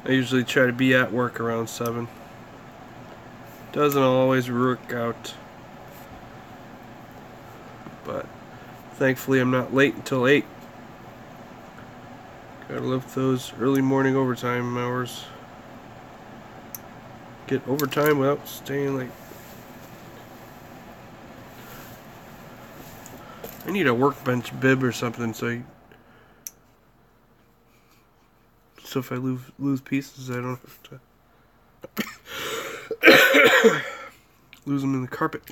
I usually try to be at work around 7. Doesn't always work out, but thankfully I'm not late until 8. Gotta lift those early morning overtime hours. Get overtime without staying late. I need a workbench bib or something so if I lose pieces, I don't have to lose them in the carpet.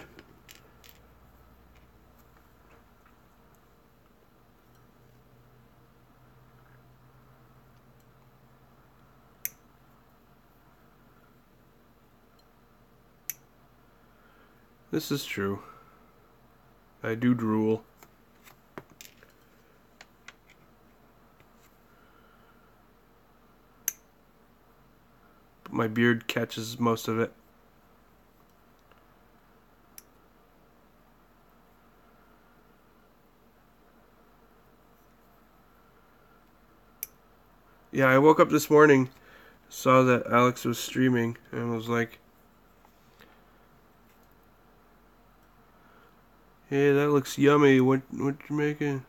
This is true. I do drool. But my beard catches most of it. Yeah, I woke up this morning, saw that Alex was streaming, and was like, "Hey, that looks yummy. What you making?"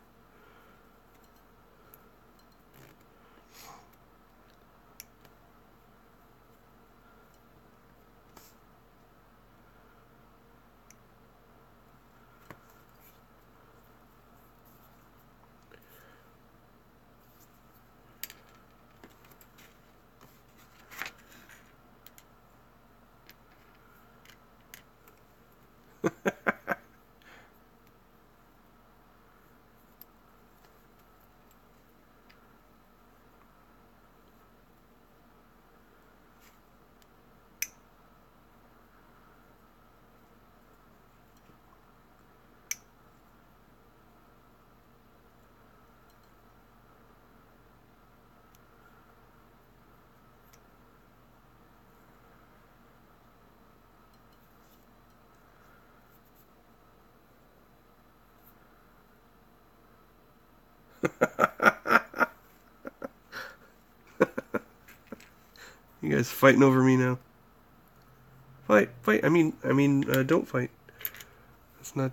You guys fighting over me now? Fight, fight. Don't fight. It's not,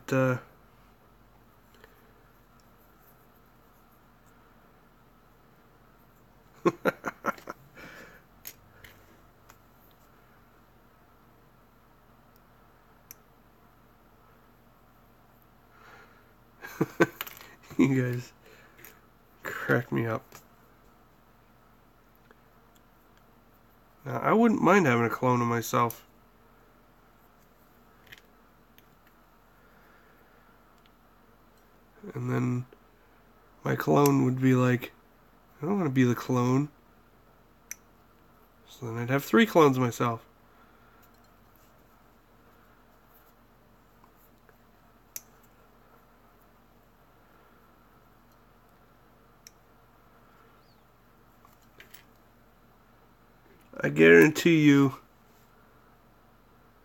You guys crack me up. Now, I wouldn't mind having a clone of myself. And then my clone would be like, I don't want to be the clone. So then I'd have 3 clones of myself. I guarantee you,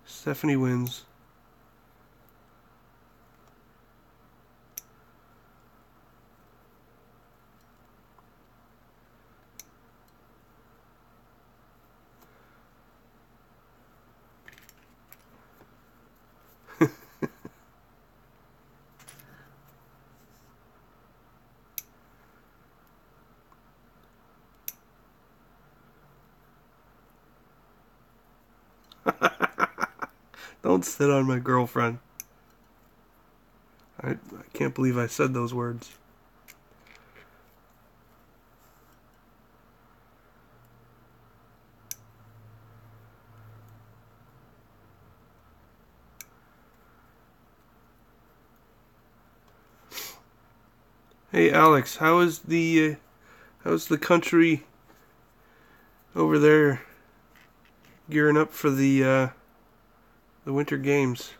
Stephanie wins. Don't sit on my girlfriend. I can't believe I said those words. Hey Alex, how's the country over there gearing up for the Winter Games?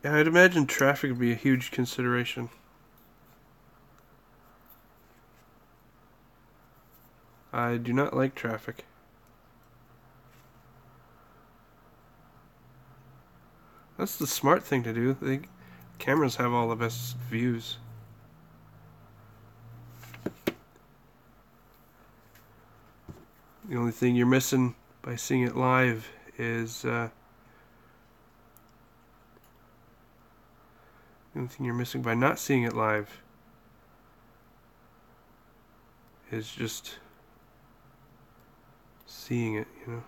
Yeah, I'd imagine traffic would be a huge consideration. I do not like traffic. That's the smart thing to do. Cameras have all the best views. The only thing you're missing by seeing it live is the only thing you're missing by not seeing it live is just seeing it, you know.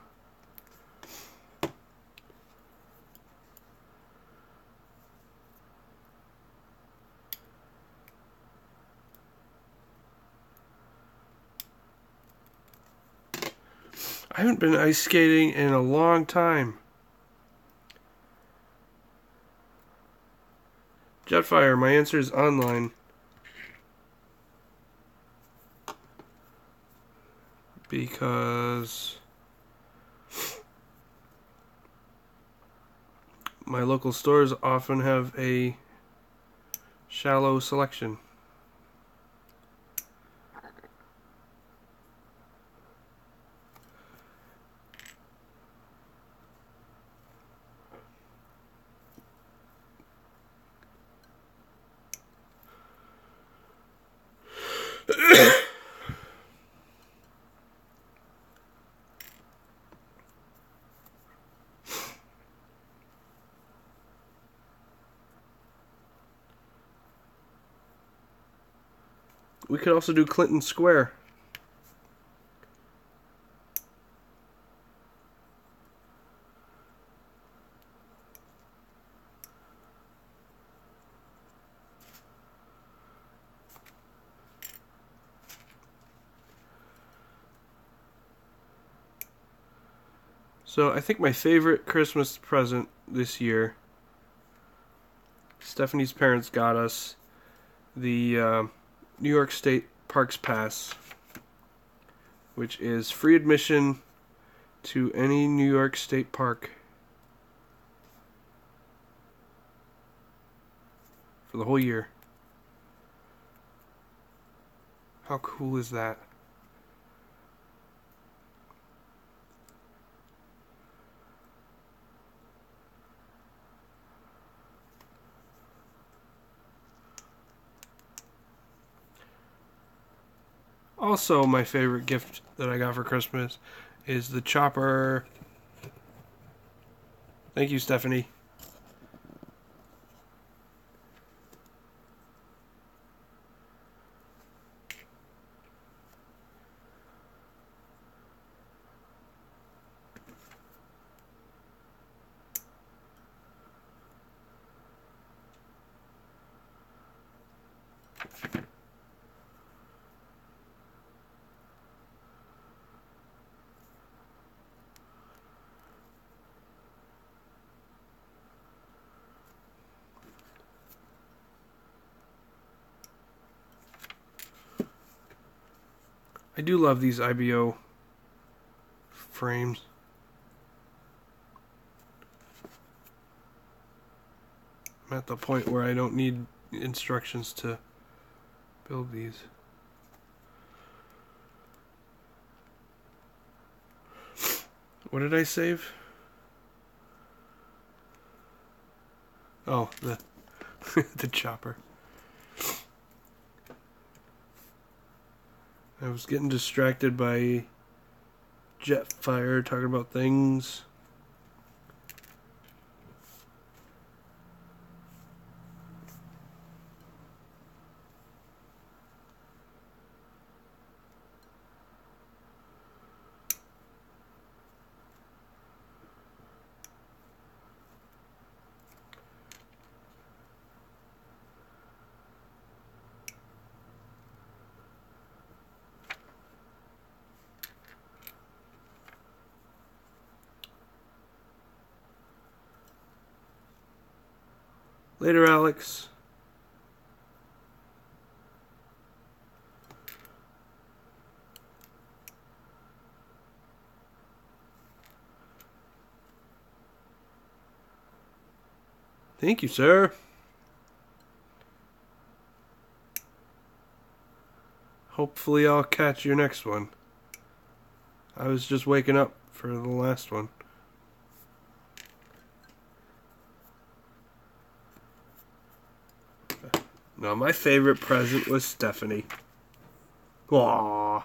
I haven't been ice skating in a long time. Jetfire, my answer is online. Because my local stores often have a shallow selection. We could also do Clinton Square. So I think my favorite Christmas present this year, Stephanie's parents got us the New York State Parks Pass, which is free admission to any New York State park for the whole year. How cool is that? Also, my favorite gift that I got for Christmas is the chopper. Thank you, Stephanie. I do love these IBO frames. I'm at the point where I don't need instructions to build these. What did I save? Oh, the the chopper. I was getting distracted by Jetfire talking about things. Later, Alex. Thank you, sir. Hopefully I'll catch your next one. I was just waking up for the last one. No, my favorite present was Stephanie. Aww.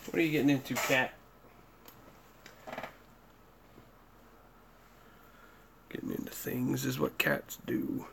What are you getting into, cat? Getting into things is what cats do.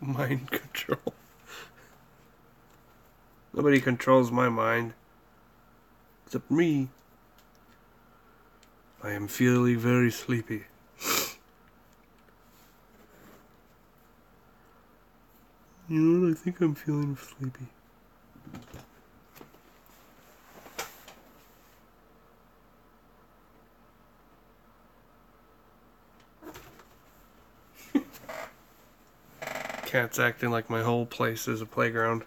Mind control. Nobody controls my mind. Except me. I am feeling very sleepy. You know what? I think I'm feeling sleepy. Cat's acting like my whole place is a playground.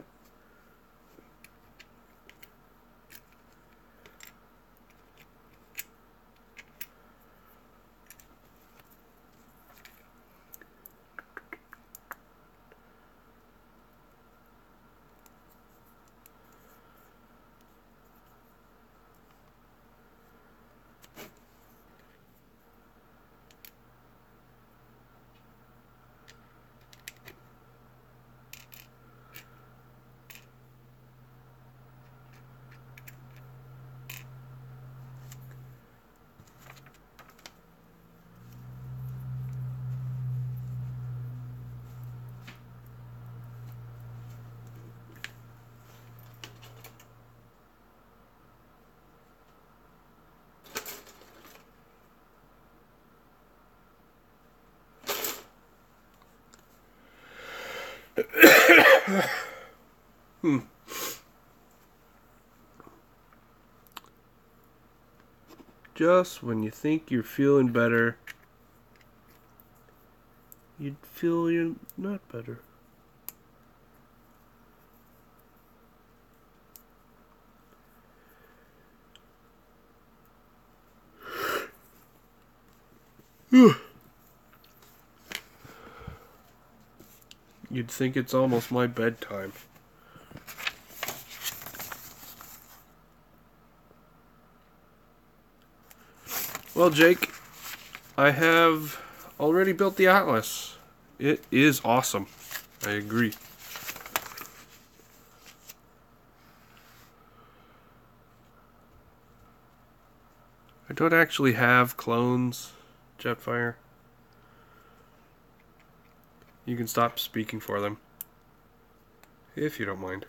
Just when you think you're feeling better, you'd feel you're not better. You'd think it's almost my bedtime. Well, Jake, I have already built the Atlas. It is awesome. I agree. I don't actually have clones, Jetfire. You can stop speaking for them, if you don't mind.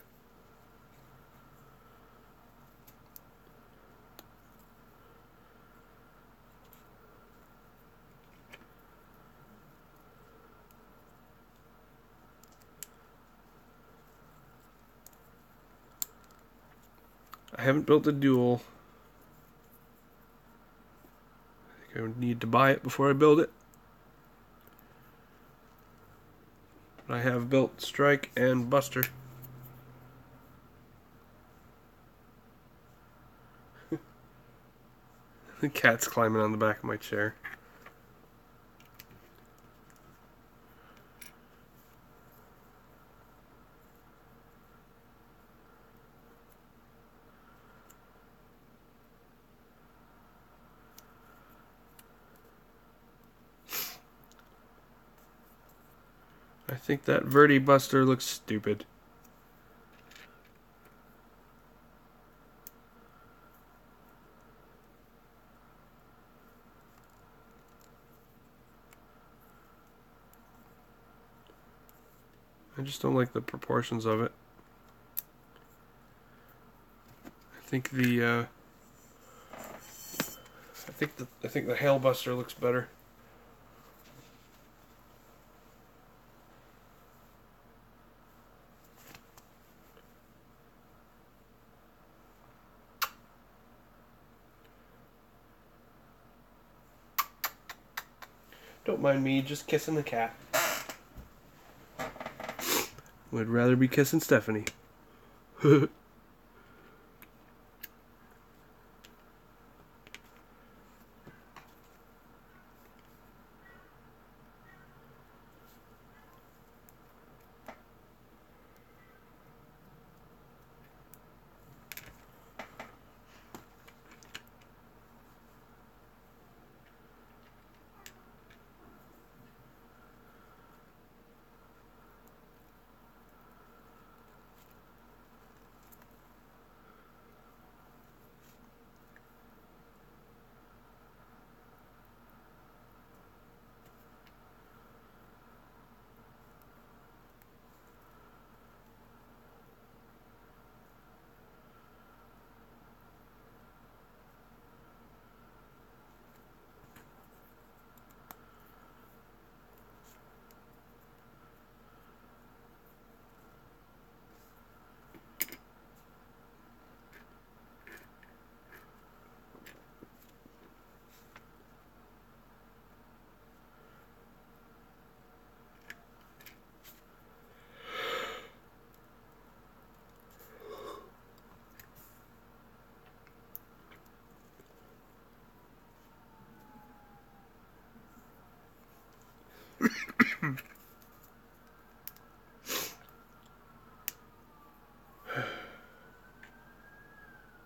I haven't built a duel. I think I would need to buy it before I build it. I have built Strike and Buster. The cat's climbing on the back of my chair. I think that Verdi Buster looks stupid. I just don't like the proportions of it. I think the Hail Buster looks better. Don't mind me just kissing the cat. Would rather be kissing Stephanie.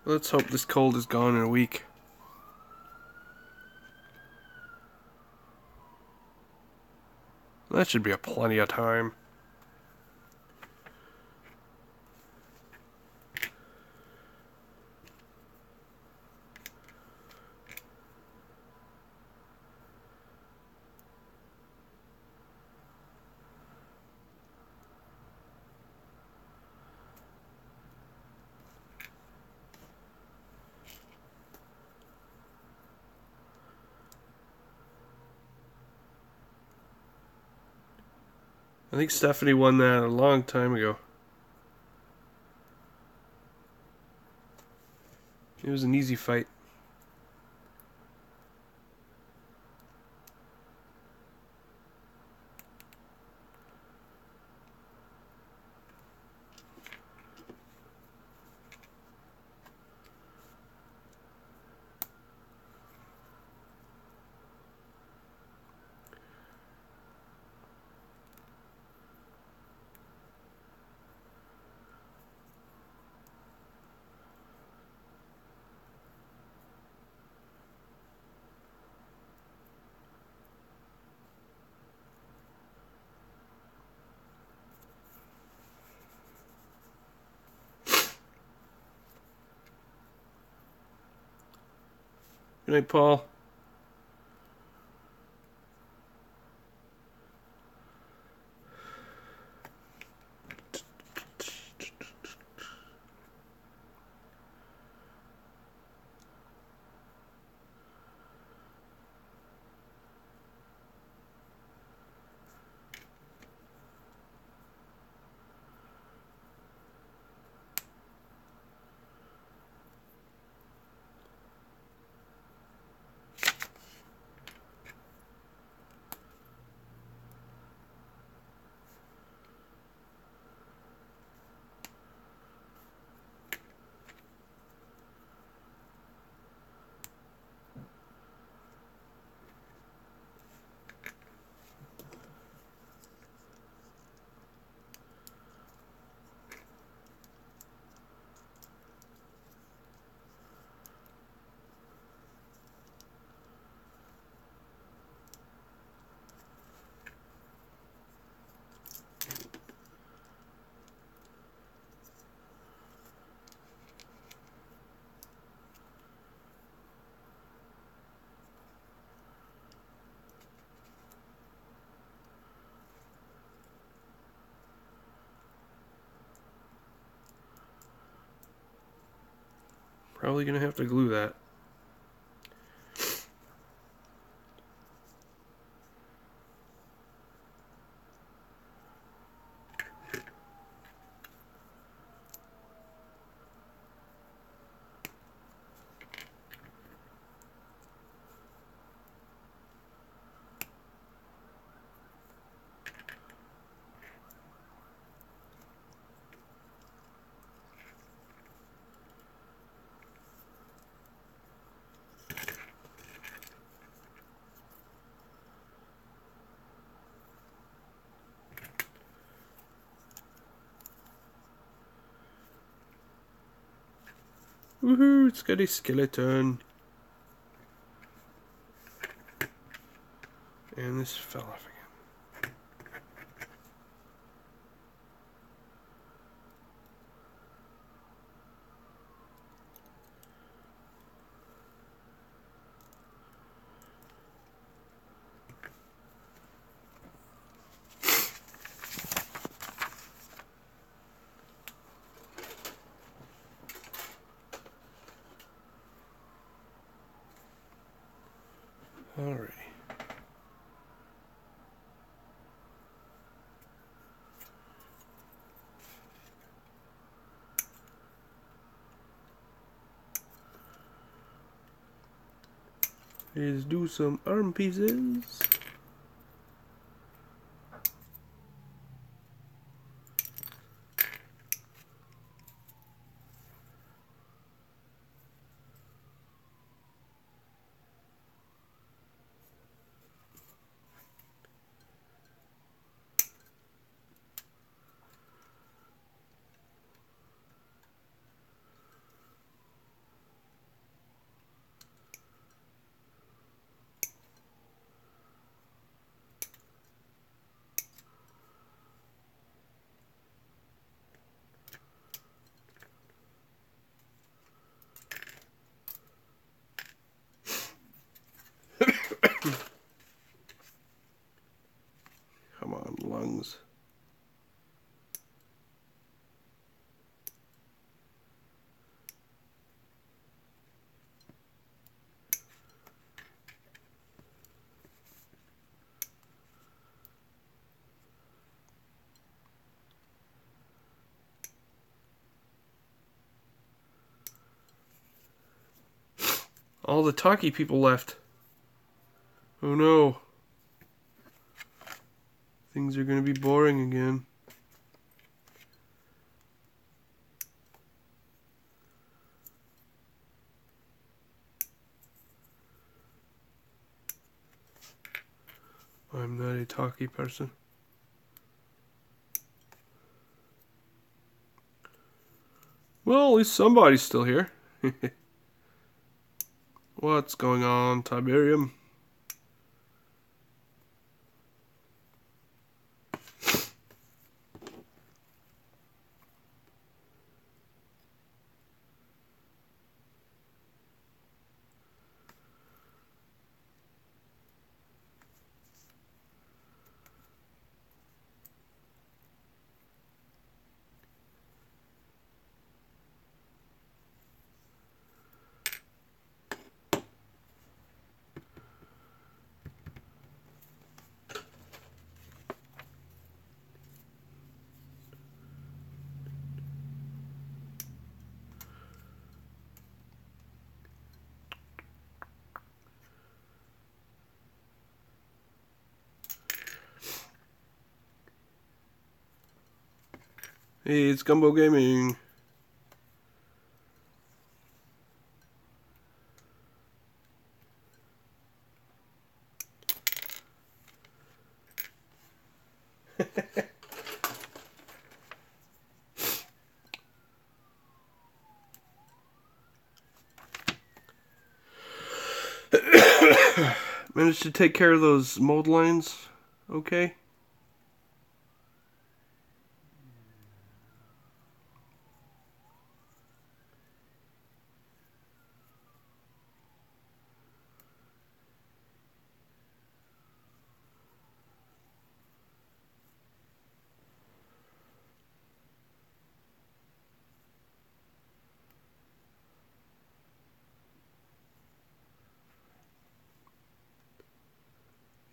Let's hope this cold is gone in a week. That should be a plenty of time. I think Stephanie won that a long time ago. It was an easy fight. Good night, Paul. Probably gonna have to glue that. Woohoo, it's got a skeleton. And this fell off again. Alrighty. Let's do some arm pieces. All the talkie people left. Oh no. Things are going to be boring again. I'm not a talkie person. Well, at least somebody's still here. What's going on, Tiberium? Hey, it's Gumbo Gaming. Managed to take care of those mold lines, okay?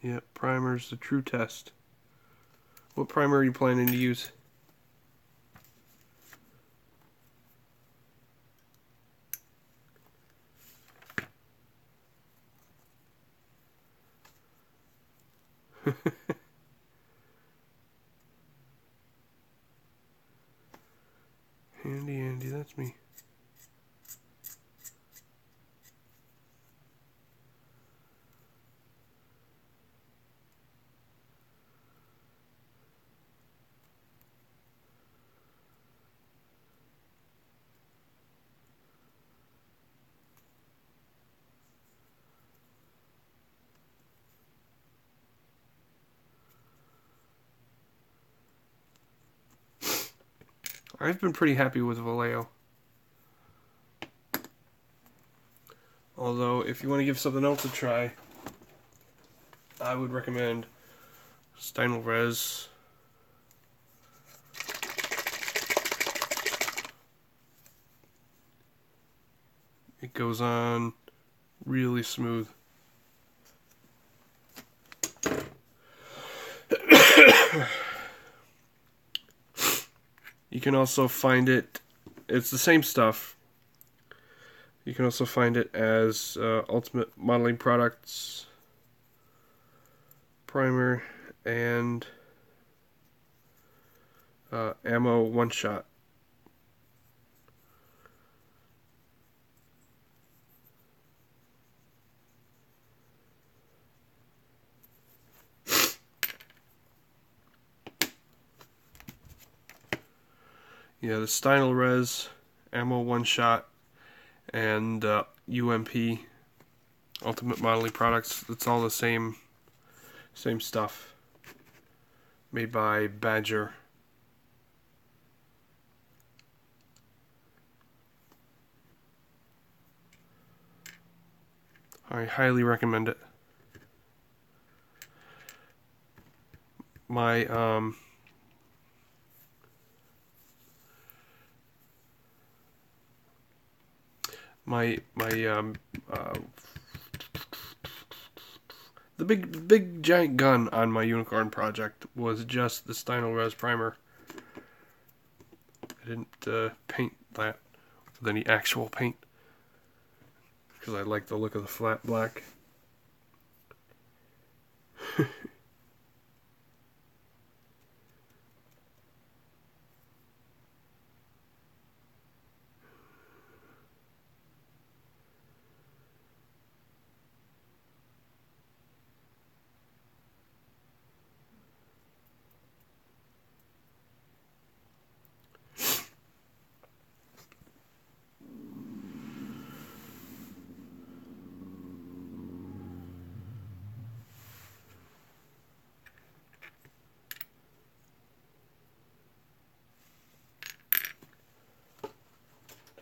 Yep, primer's the true test. What primer are you planning to use? Andy, that's me. I've been pretty happy with Vallejo. Although, if you want to give something else a try, I would recommend Stynylrez. It goes on really smooth. You can also find it, it's the same stuff. You can also find it as Ultimate Modeling Products Primer and Ammo One Shot. Yeah, the Stynylrez, Ammo One Shot, and UMP, Ultimate Modeling Products. It's all the same stuff. Made by Badger. I highly recommend it. My the big giant gun on my unicorn project was just the Stynylrez primer. I didn't paint that with any actual paint because I like the look of the flat black.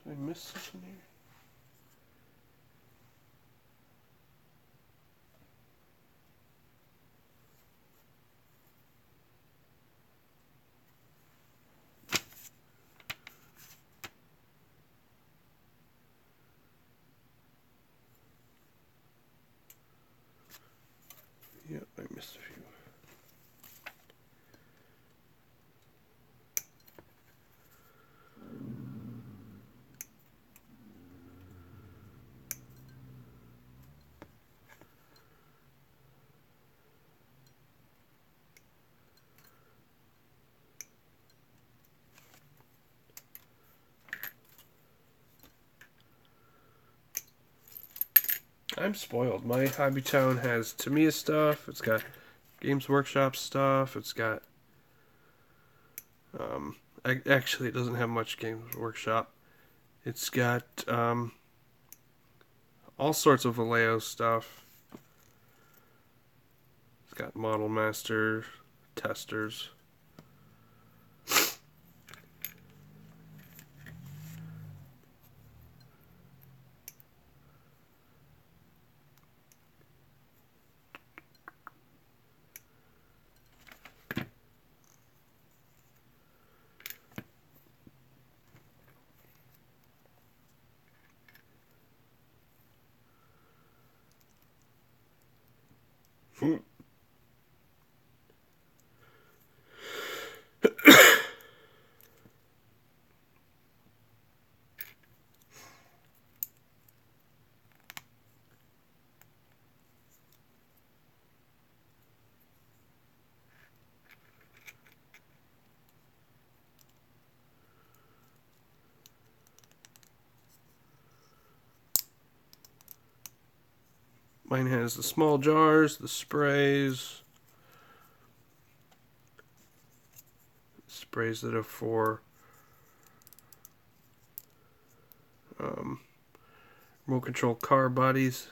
Did I miss something here? Yep, I missed a few. I'm spoiled. My Hobby Town has Tamiya stuff. It's got Games Workshop stuff. It's got actually, it doesn't have much Games Workshop. It's got all sorts of Vallejo stuff. It's got Model Master, testers. Mine has the small jars, the sprays that are for remote control car bodies.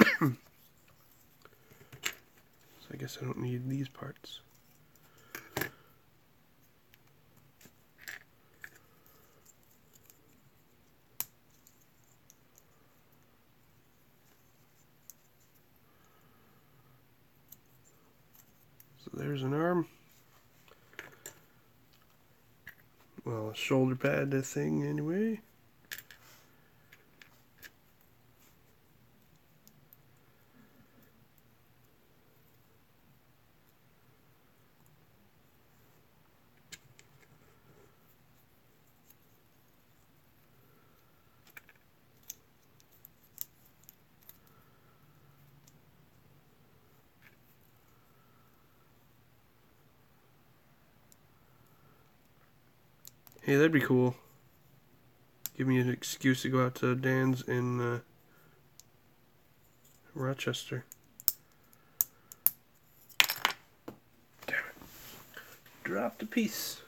So I guess I don't need these parts. So there's an arm. Well, a shoulder pad thing anyway. Hey, that'd be cool. Give me an excuse to go out to Dan's in Rochester. Damn it. Dropped a piece.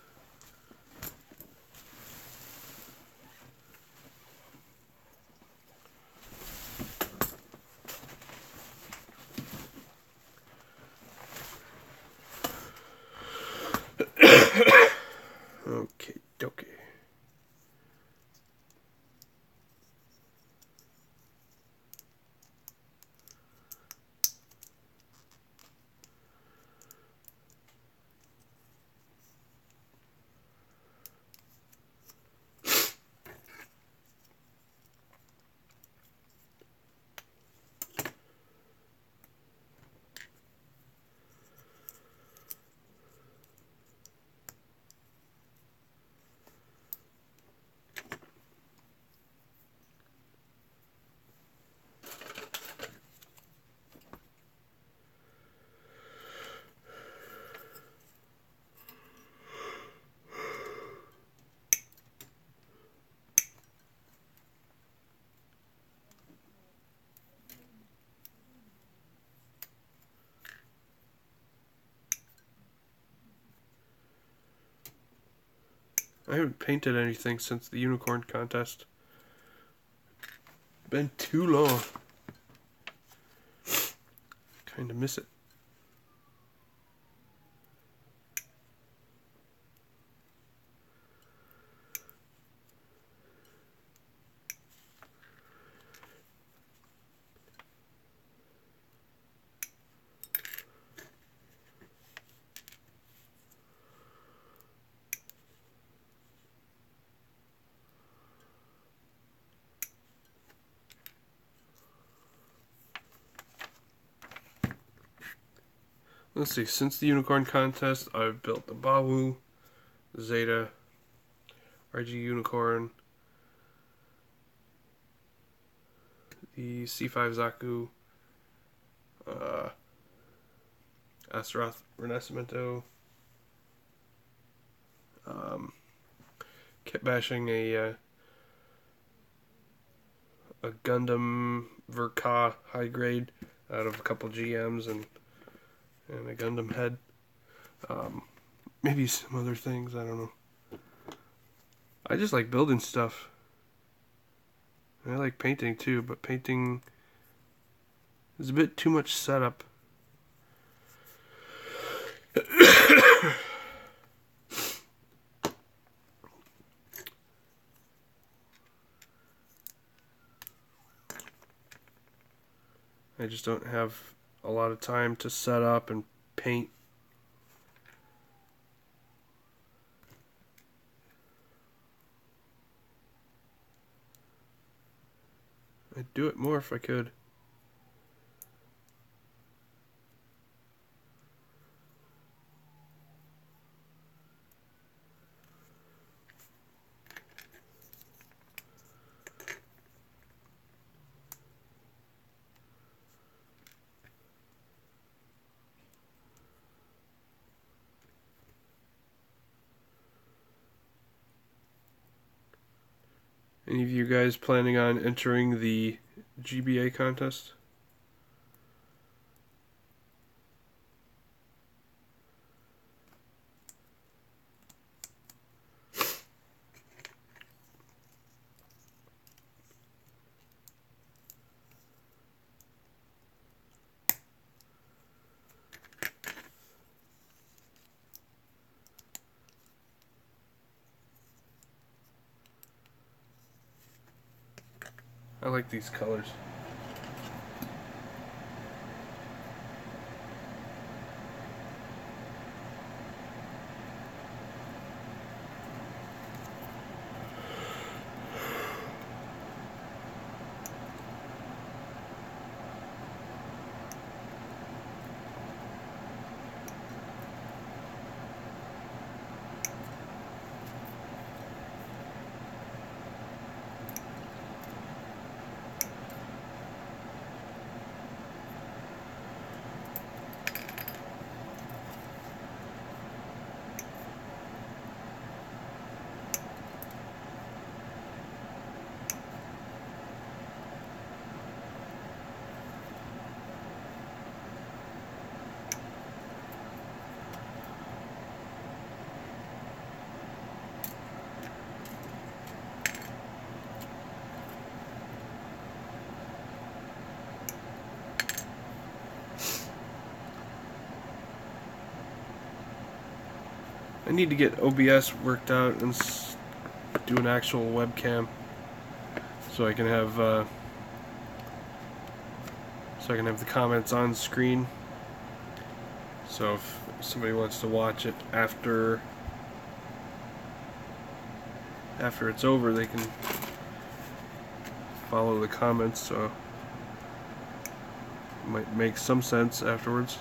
Okay, dokie. I haven't painted anything since the unicorn contest. Been too long. Kinda miss it. Let's see, since the unicorn contest, I've built the Bawu, the Zeta, RG Unicorn, the C5 Zaku, Astaroth Renascimento, kept bashing a Gundam Verka high grade out of a couple GMs and a Gundam head. Maybe some other things, I don't know. I just like building stuff. I like painting too, but painting is a bit too much setup. I just don't have a lot of time to set up and paint. I'd do it more if I could. Any of you guys planning on entering the GBA contest? I like these colors. I need to get OBS worked out and do an actual webcam so I can have the comments on screen. So if somebody wants to watch it after it's over, they can follow the comments. So it might make some sense afterwards.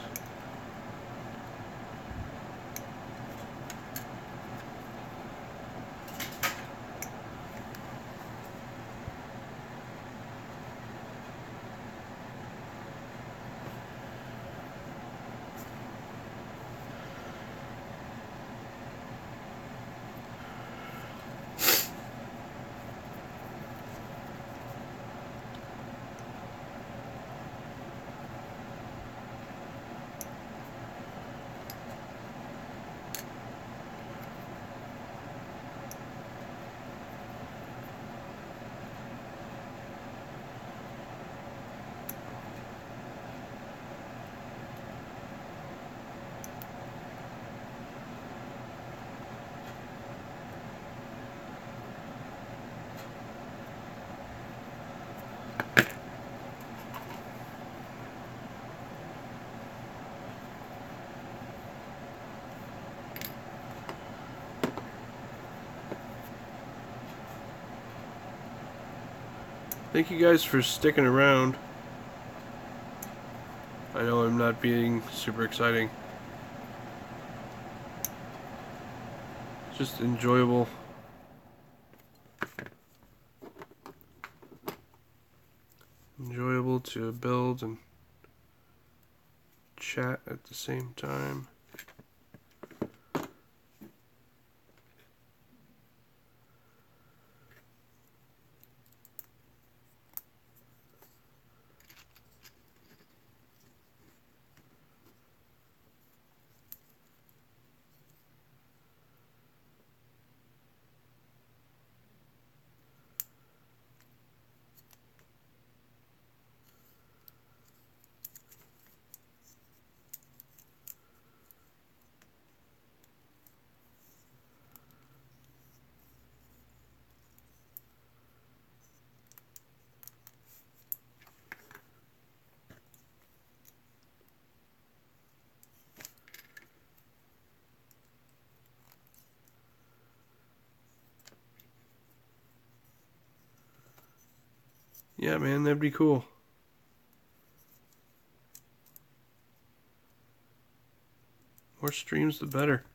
thank you guys for sticking around. I know I'm not being super exciting. It's just enjoyable. Enjoyable to build and chat at the same time. Yeah, man, that'd be cool. More streams, the better.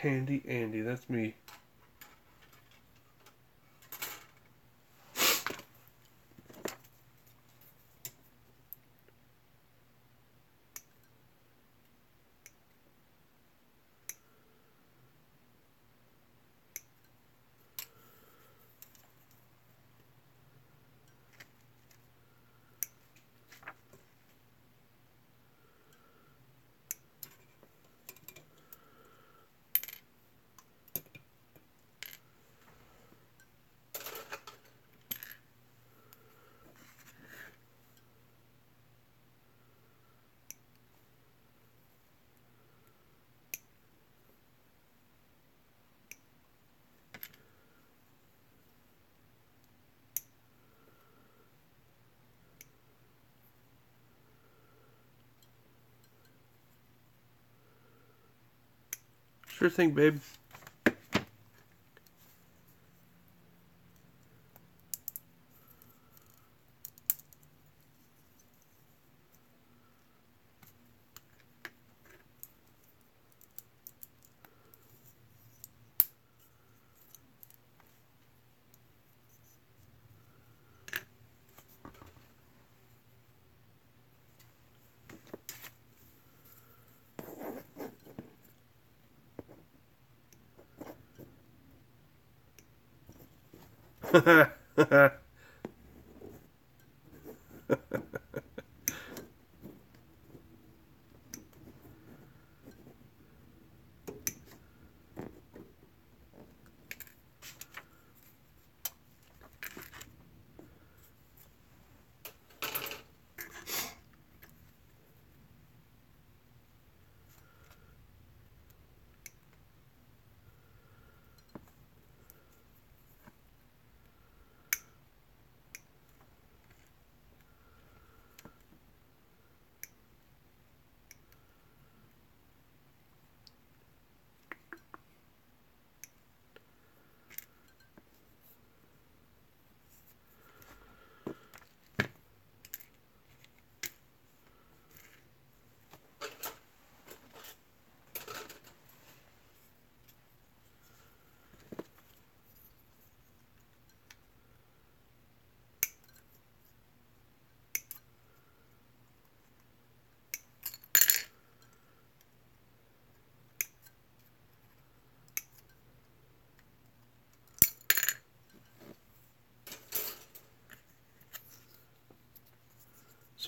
Handy Andy, that's me. Sure thing, babe.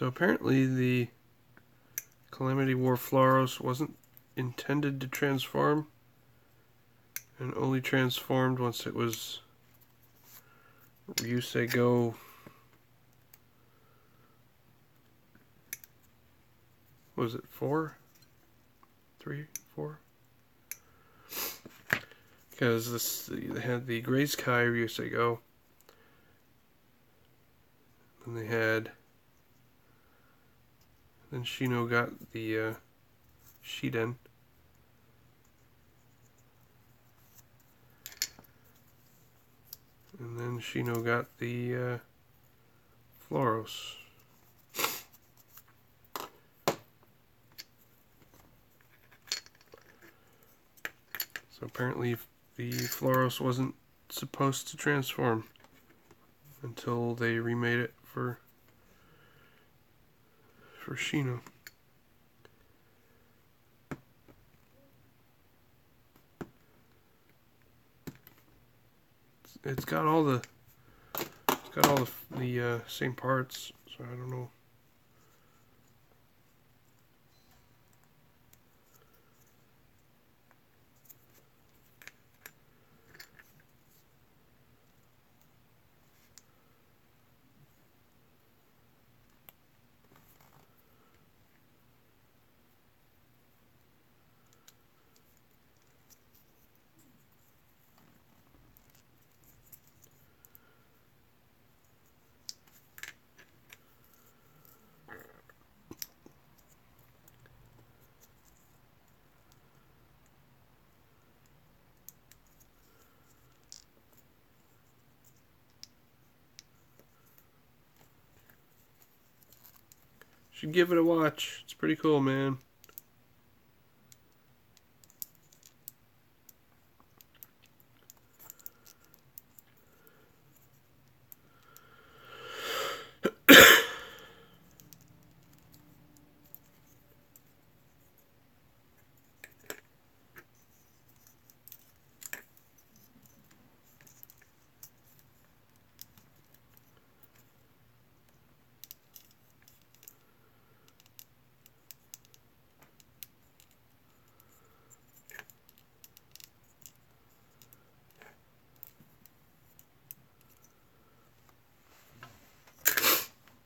So apparently the Calamity War Floros wasn't intended to transform, and only transformed once it was Ryusei Go. What was it, 4? 3, 4? Because they had the Gray Sky Ryusei Go. And they had. Then Shino got the Shiden. And then Shino got the Floros. So apparently the Floros wasn't supposed to transform until they remade it for Shino. It's got all the same parts, so I don't know. Should give it a watch. It's pretty cool, man.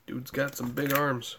Dude's got some big arms.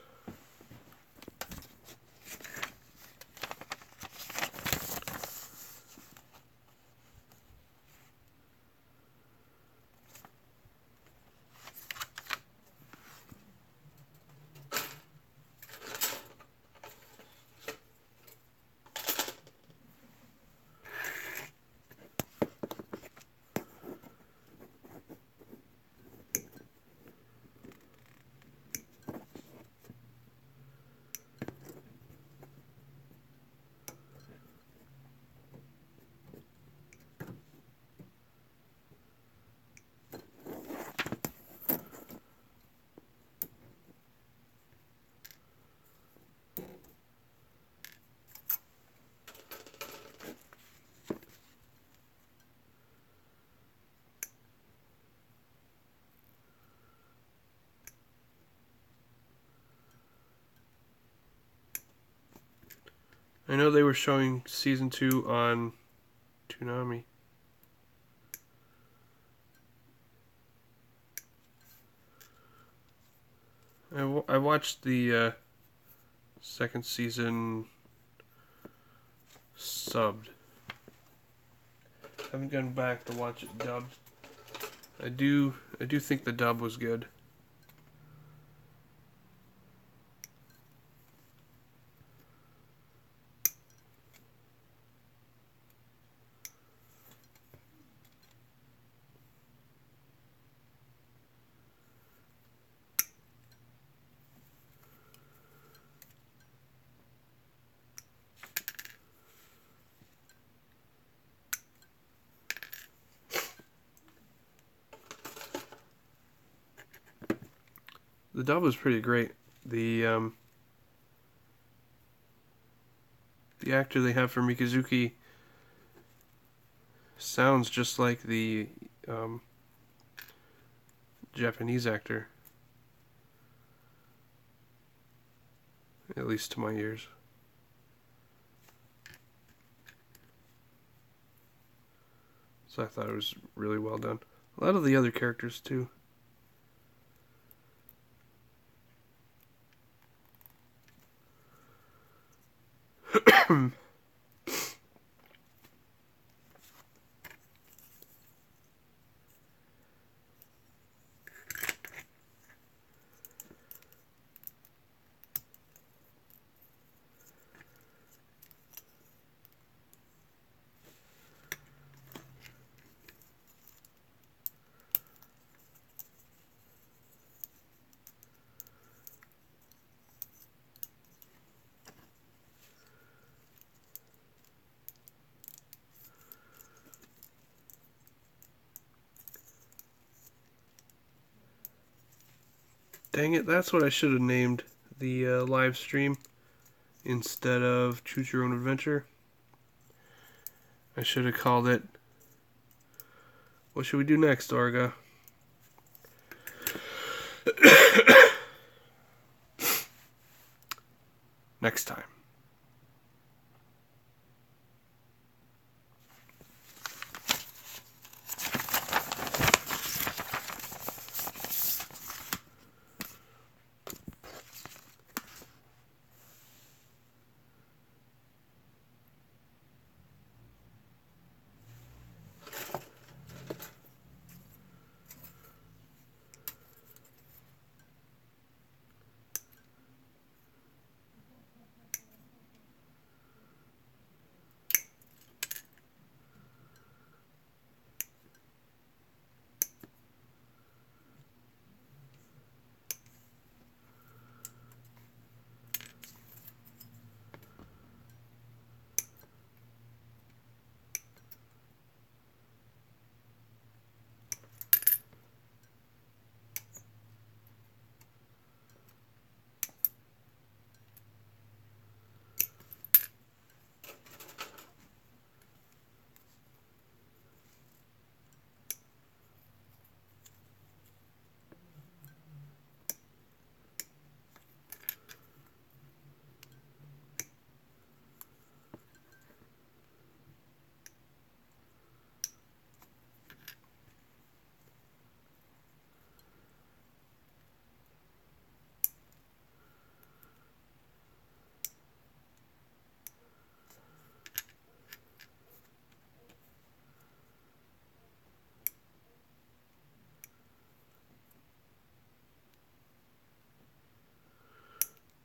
I know they were showing season 2 on Toonami. I watched the second season subbed. Haven't gone back to watch it dubbed. I do think the dub was good. The dub was pretty great. The actor they have for Mikazuki sounds just like the Japanese actor, at least to my ears. So I thought it was really well done. A lot of the other characters too. Dang it, that's what I should have named the live stream instead of Choose Your Own Adventure. I should have called it, what should we do next, Orga? Next time.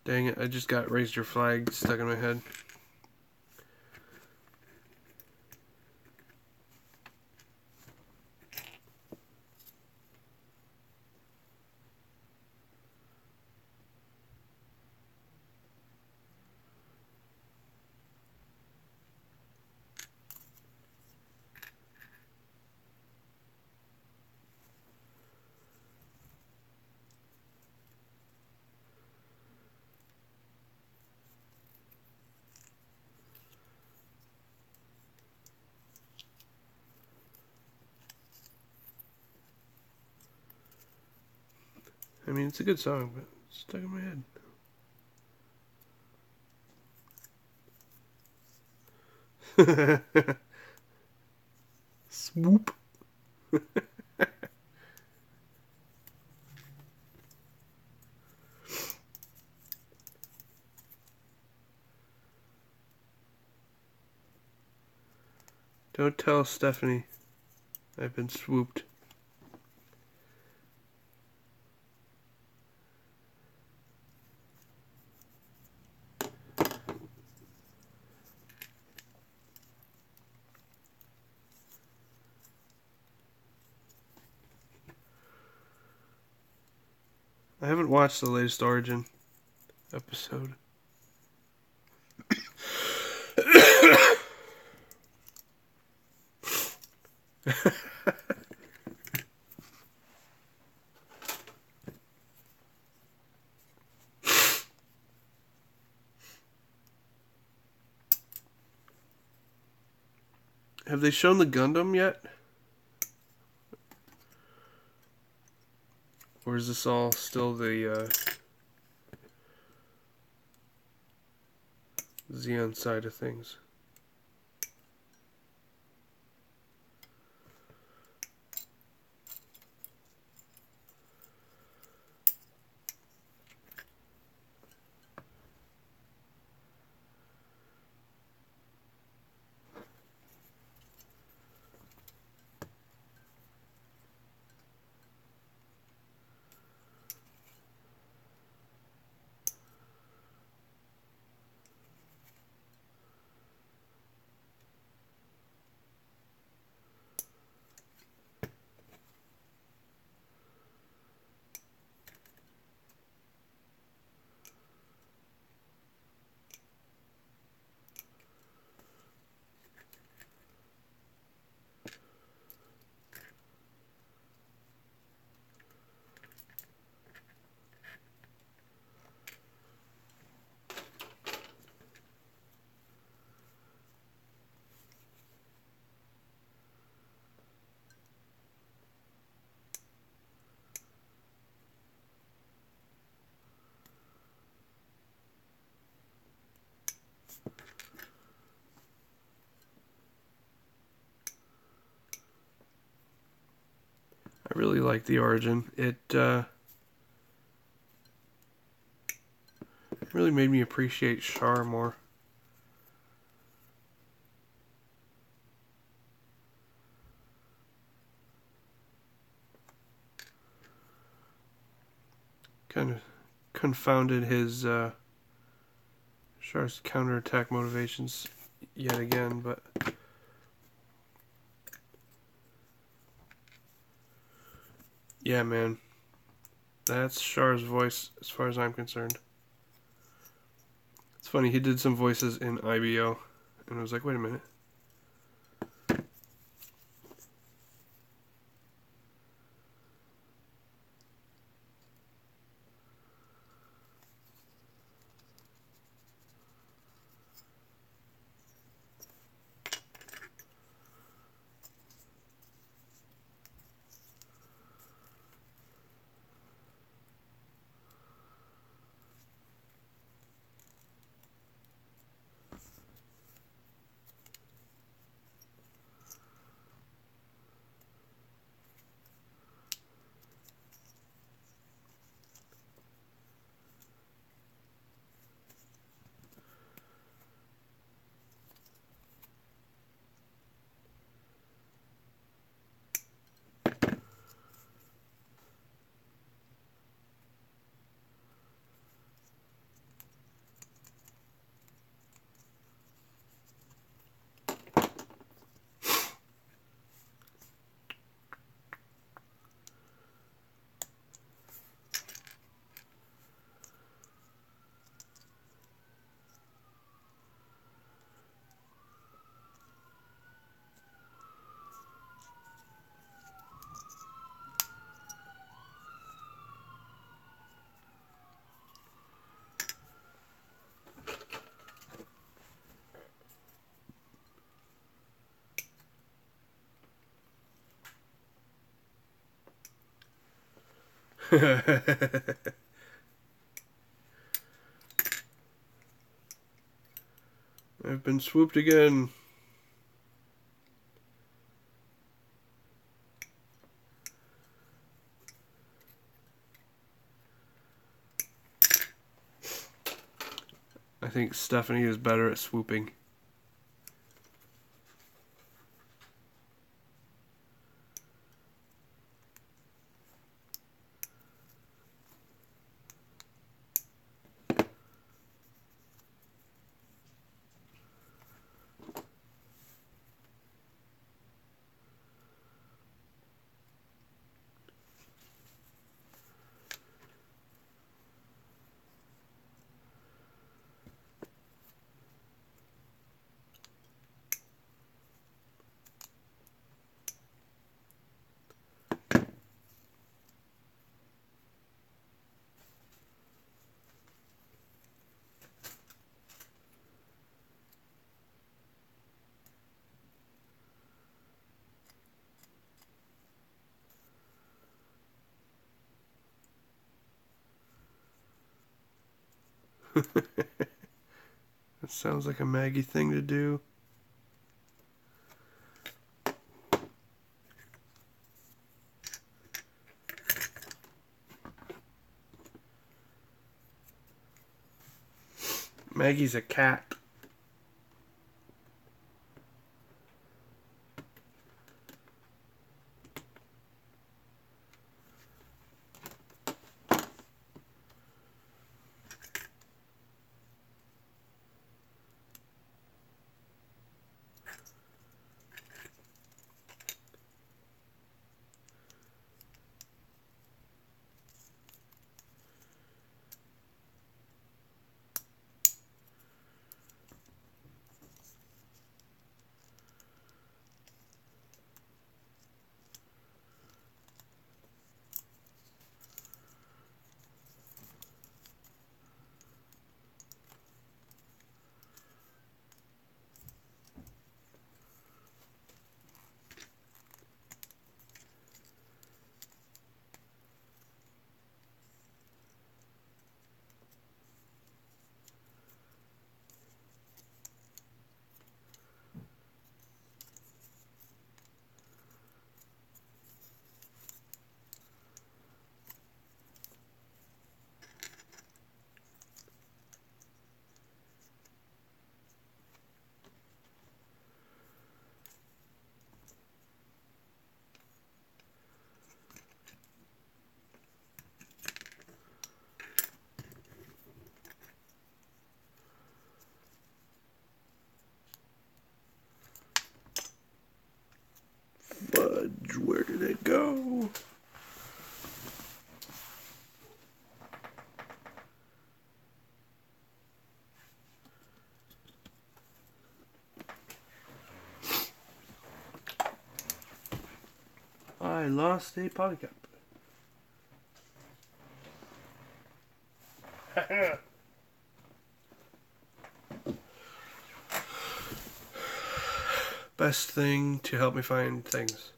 Dang it, I just got Raise Your Flag stuck in my head. I mean, it's a good song, but it's stuck in my head. Swoop. Don't tell Stephanie I've been swooped. I haven't watched the latest Origin episode. Have they shown the Gundam yet? Or is this all still the Zeon side of things? I really like the Origin. It really made me appreciate Char more. Kind of confounded his Char's counterattack motivations yet again, but yeah, man, that's Char's voice as far as I'm concerned. It's funny, he did some voices in IBO, and I was like, wait a minute. I've been swooped again. I think Stephanie is better at swooping. That sounds like a Maggie thing to do. Maggie's a cat. I lost a polycap. Best thing to help me find things.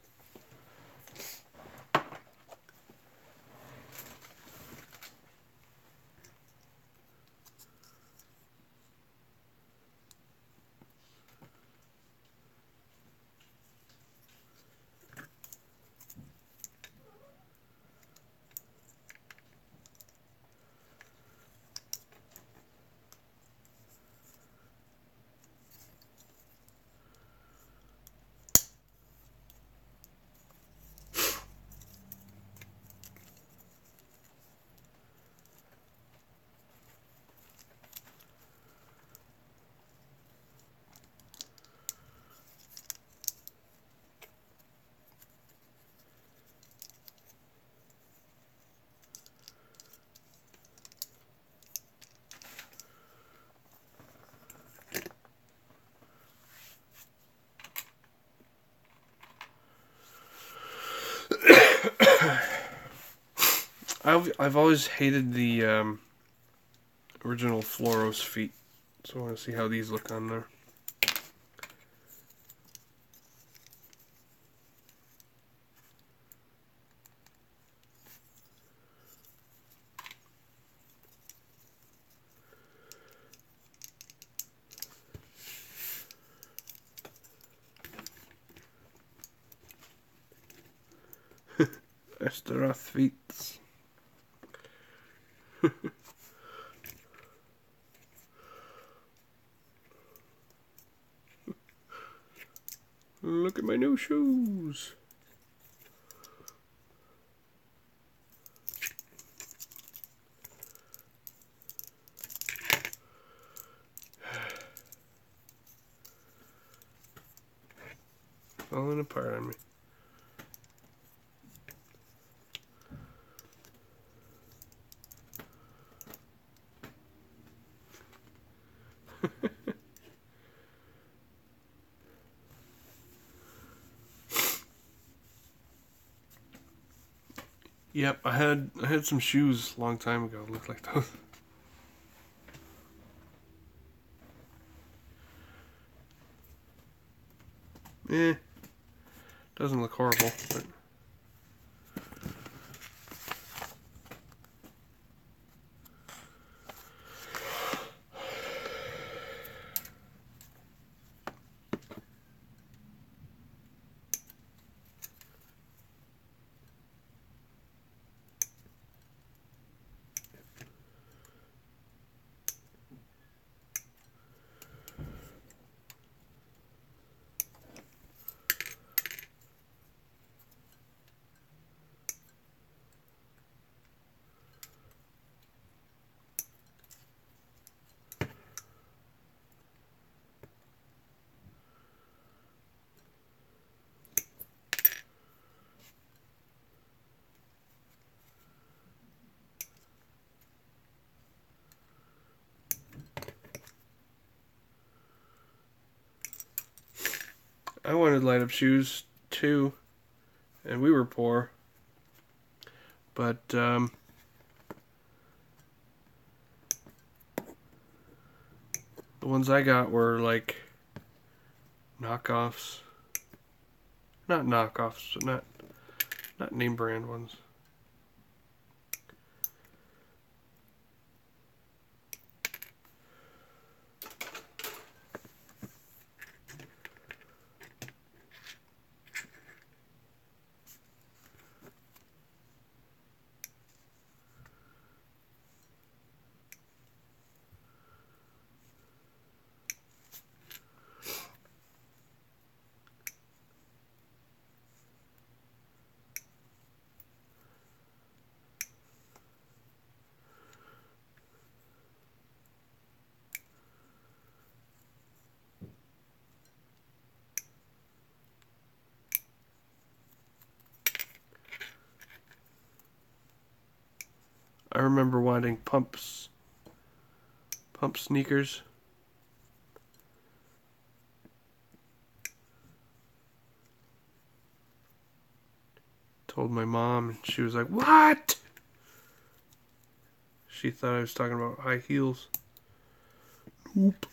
I've always hated the original Floros feet, so I want to see how these look on there. Esteroth feet. Look at my new shoes. Falling apart on me. Yep, I had some shoes a long time ago. Looked like those. Doesn't look horrible, but I wanted light up shoes too, and we were poor. But the ones I got were like knockoffs. Not knockoffs, but not name brand ones. I remember wanting pump sneakers. Told my mom, and she was like, "What?" She thought I was talking about high heels. Nope.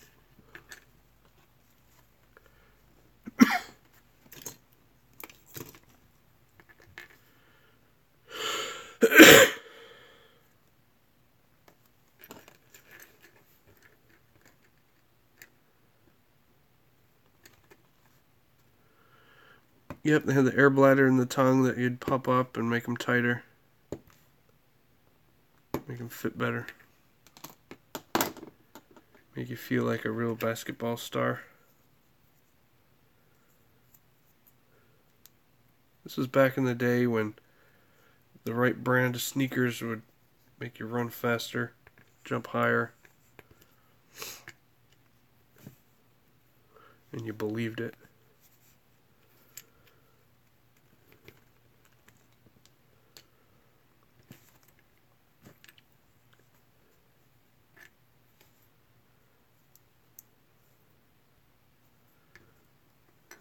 Yep, they had the air bladder in the tongue that you'd pump up and make them tighter. Make them fit better. Make you feel like a real basketball star. This was back in the day when the right brand of sneakers would make you run faster, jump higher, and you believed it.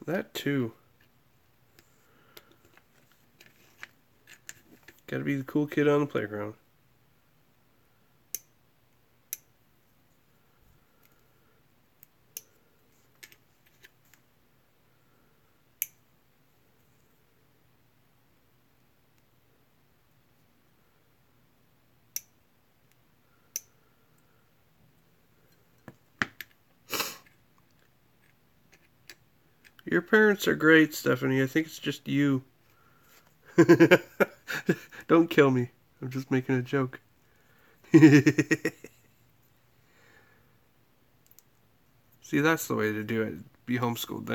That too. Gotta be the cool kid on the playground. Your parents are great, Stephanie. I think it's just you. Don't kill me. I'm just making a joke. See, that's the way to do it. Be homeschooled.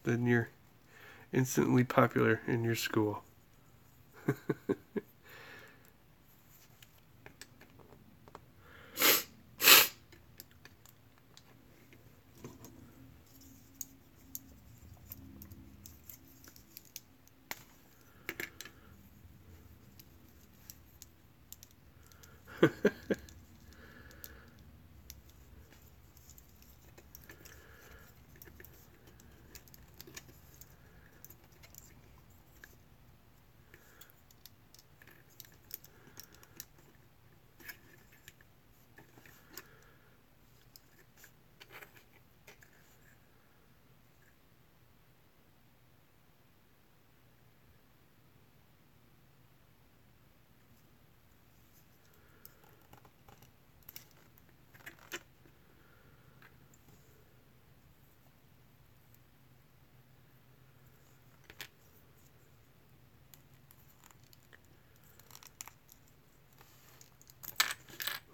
Then you're instantly popular in your school.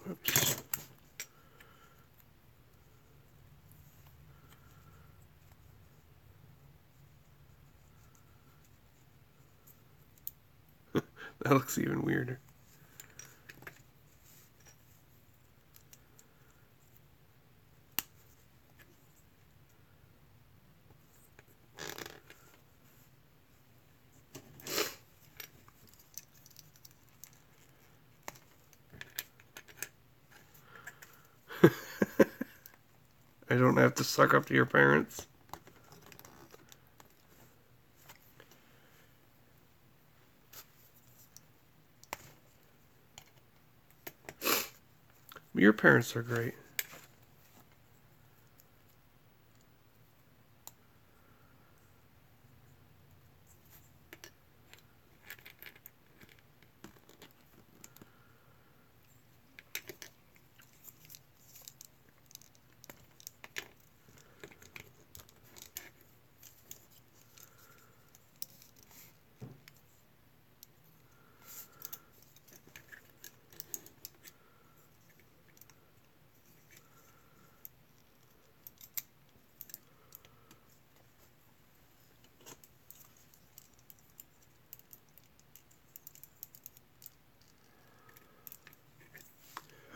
Whoops. That looks even weirder. I don't have to suck up to your parents. Your parents are great.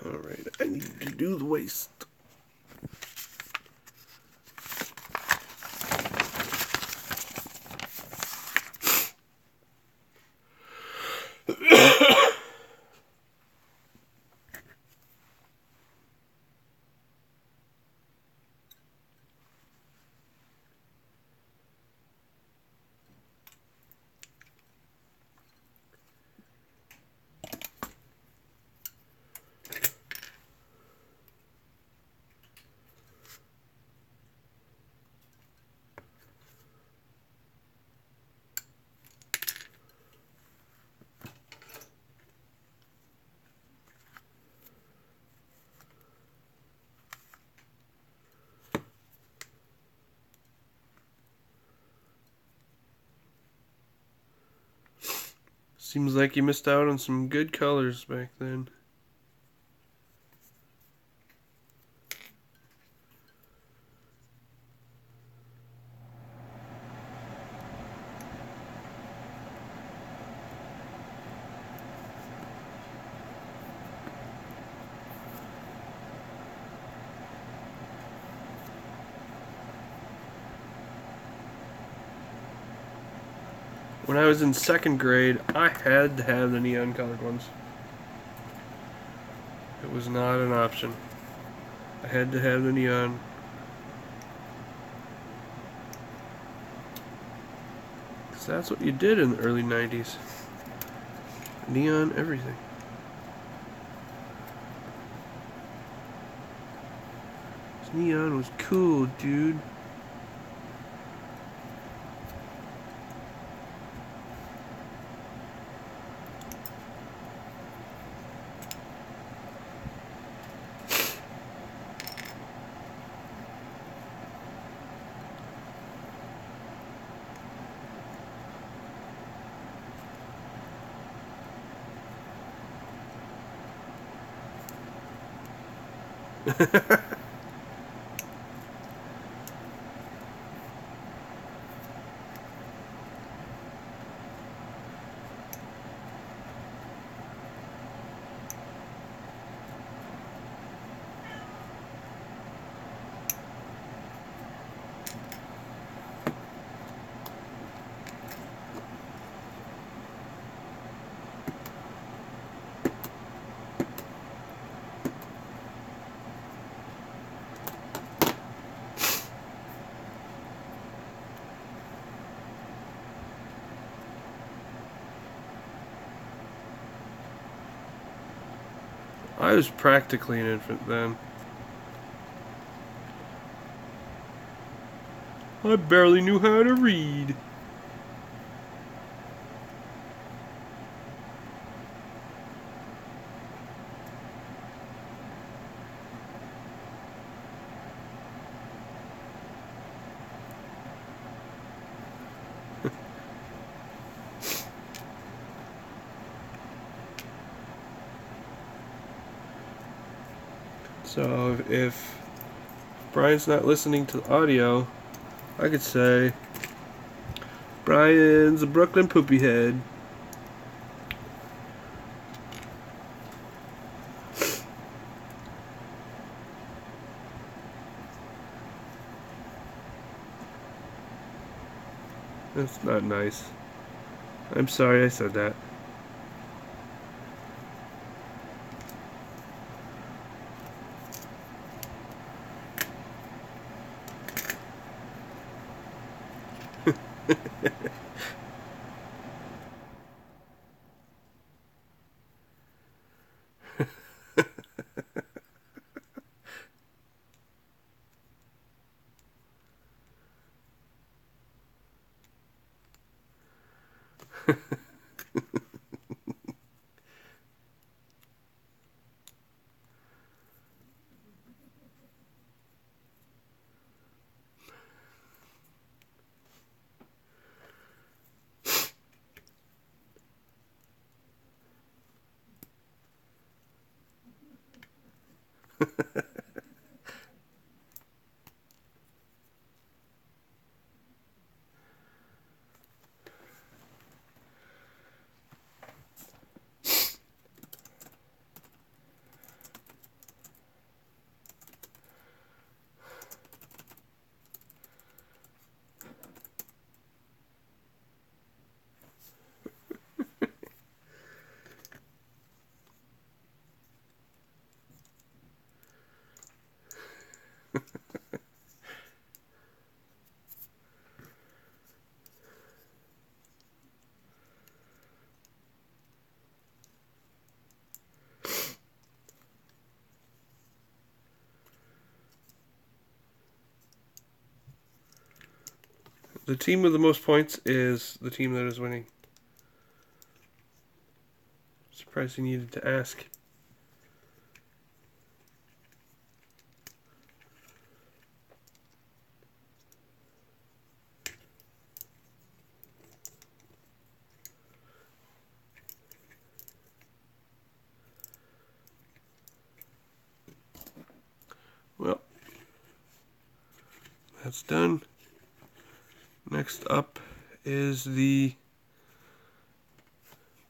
Alright, I need to do the waist. Seems like you missed out on some good colors back then. When I was in second grade, I had to have the neon colored ones. It was not an option. I had to have the neon. Because that's what you did in the early 90s. Neon everything. This neon was cool, dude. I was practically an infant then. I barely knew how to read. So if Brian's not listening to the audio, I could say Brian's a Brooklyn poopy head. That's not nice. I'm sorry I said that. The team with the most points is the team that is winning. Surprised you needed to ask. that's done. Next up is the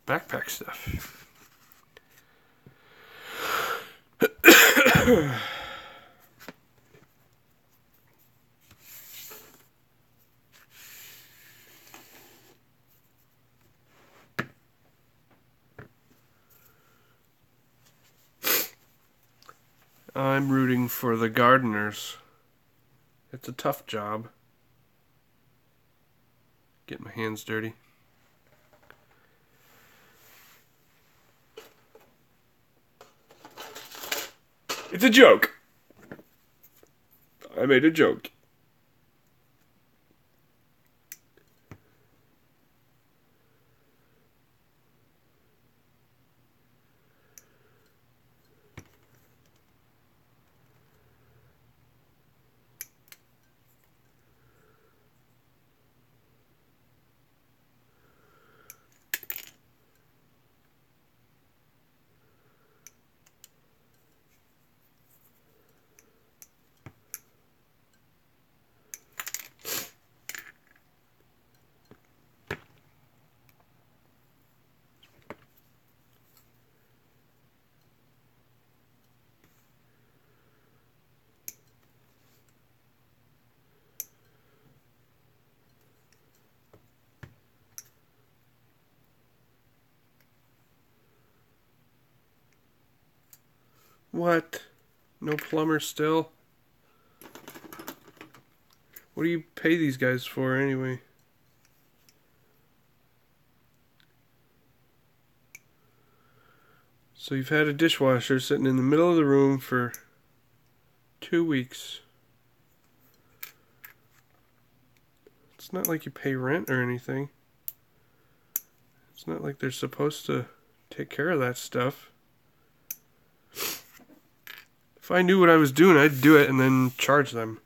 backpack stuff. I'm rooting for the gardeners. It's a tough job. Get my hands dirty. It's a joke. I made a joke. What? No plumber still? What do you pay these guys for anyway? So you've had a dishwasher sitting in the middle of the room for 2 weeks. It's not like you pay rent or anything. It's not like they're supposed to take care of that stuff. If I knew what I was doing, I'd do it and then charge them.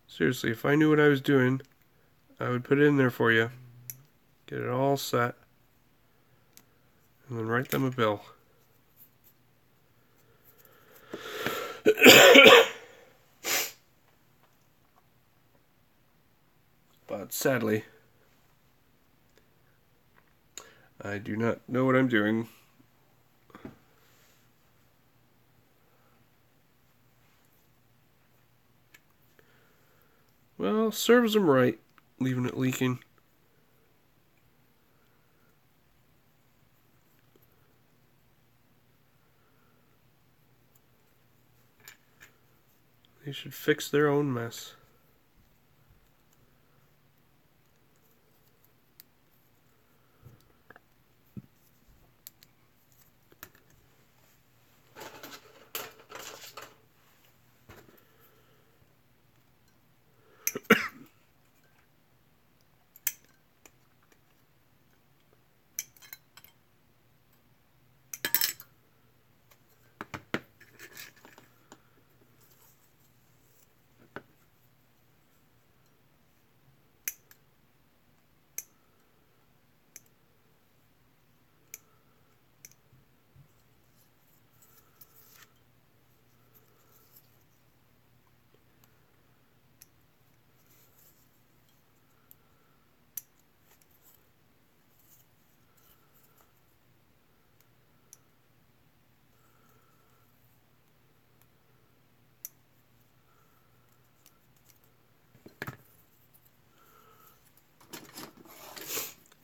Seriously, if I knew what I was doing, I would put it in there for you, get it all set, and then write them a bill. But sadly, I do not know what I'm doing. Well, serves them right, leaving it leaking. They should fix their own mess.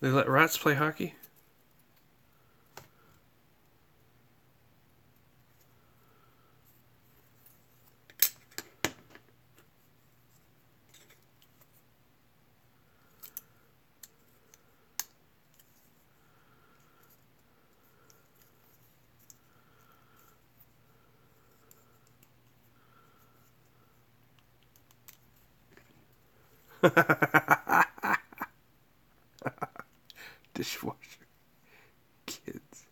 They let rats play hockey? Dishwasher. Kids.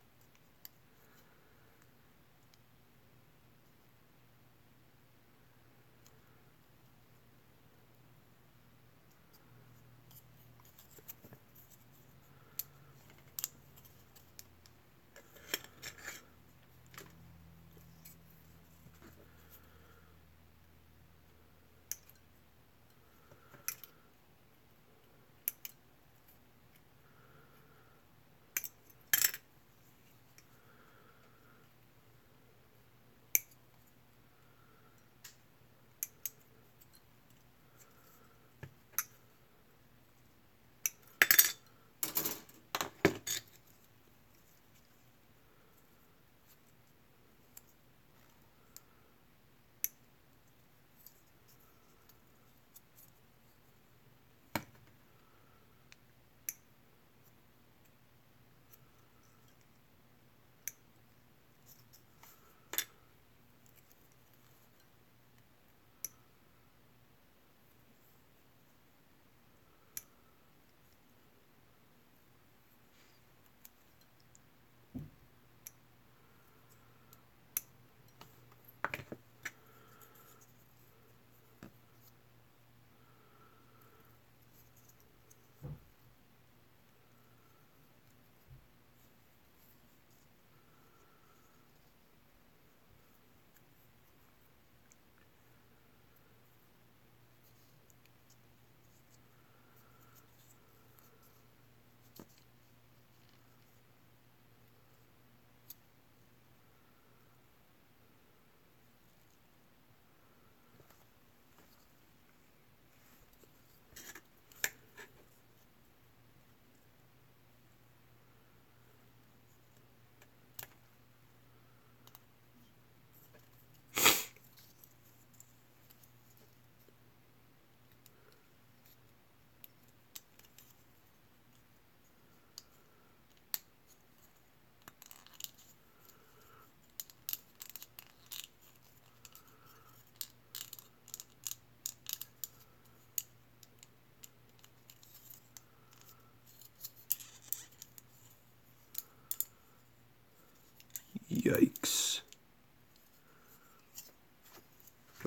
Yikes.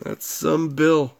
That's some bill.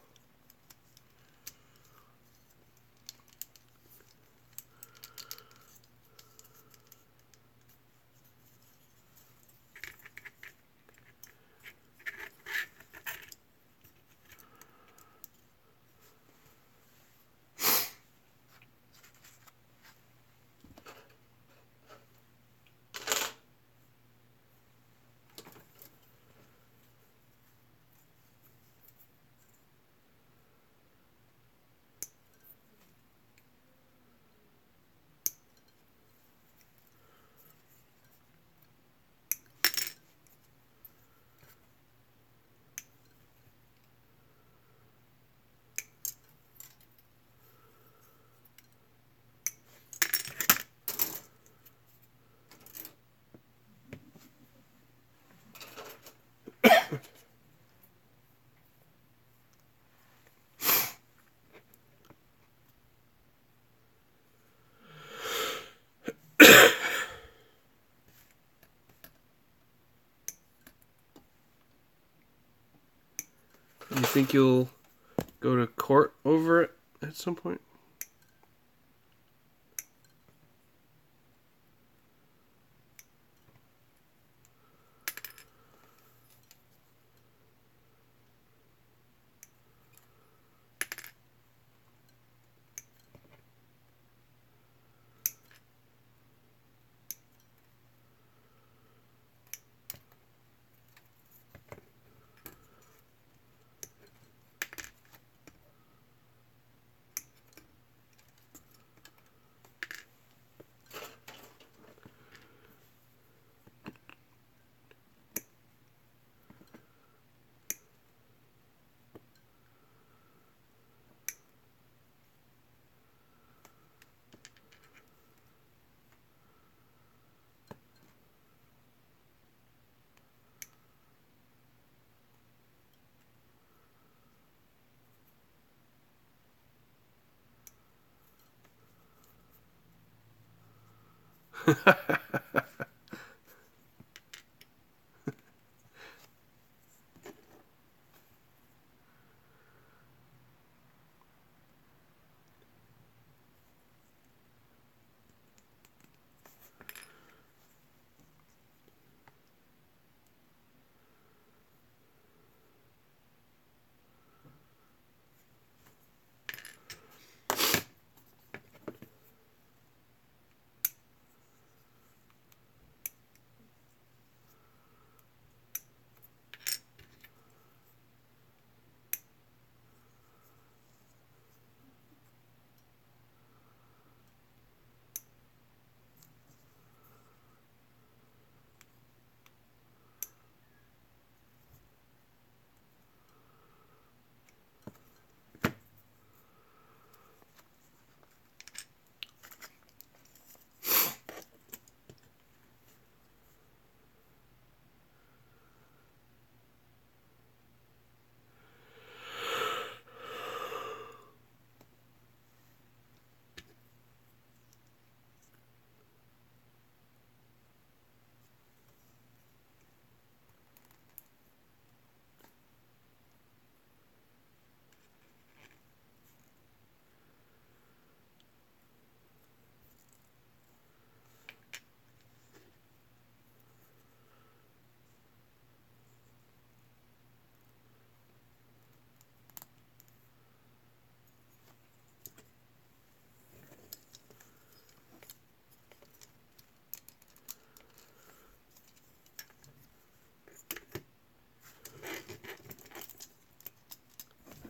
You think you'll go to court over it at some point?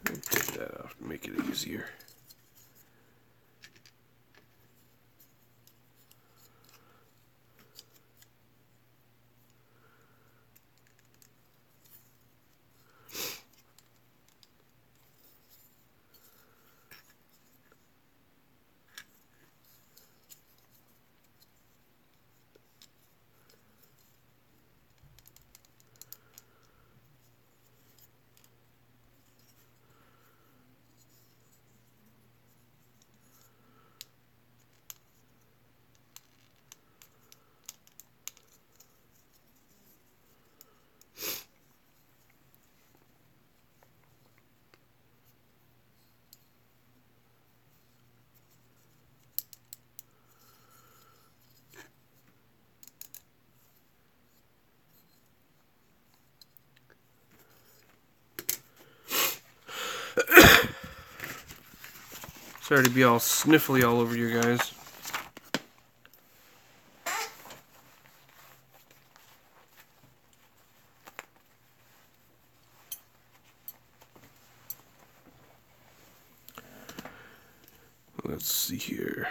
Take that off to make it easier. Sorry to be all sniffly all over you guys. Let's see here.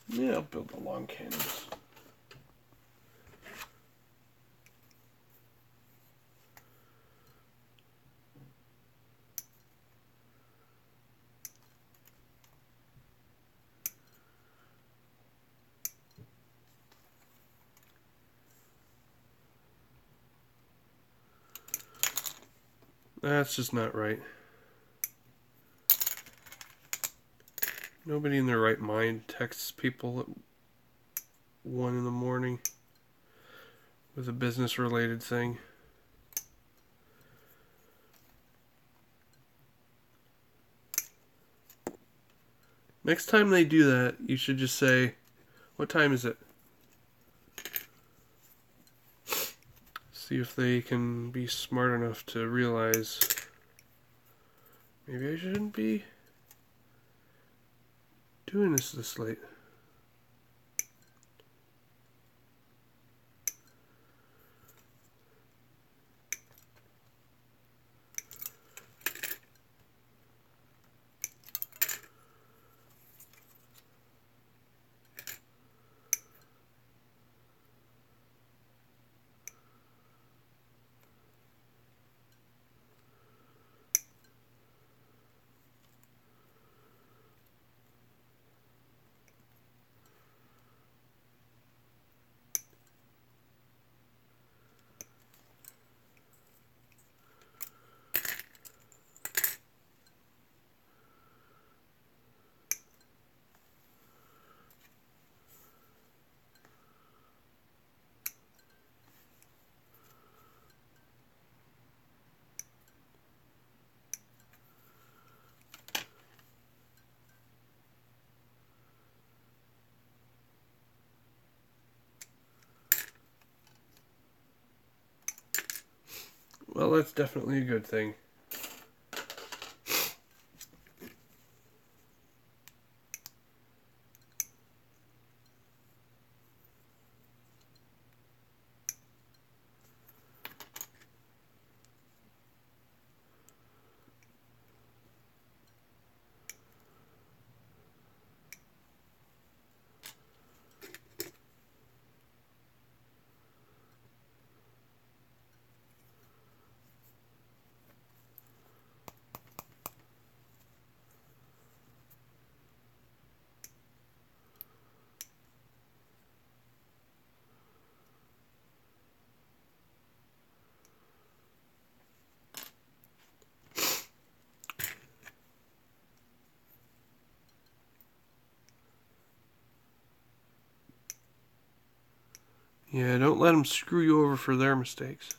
Yeah, I'll build the long canvas. That's just not right. Nobody in their right mind texts people at 1 in the morning with a business related thing. Next time they do that, you should just say, "What time is it?" See if they can be smart enough to realize maybe I shouldn't be doing this late. Well, that's definitely a good thing. Yeah, don't let them screw you over for their mistakes.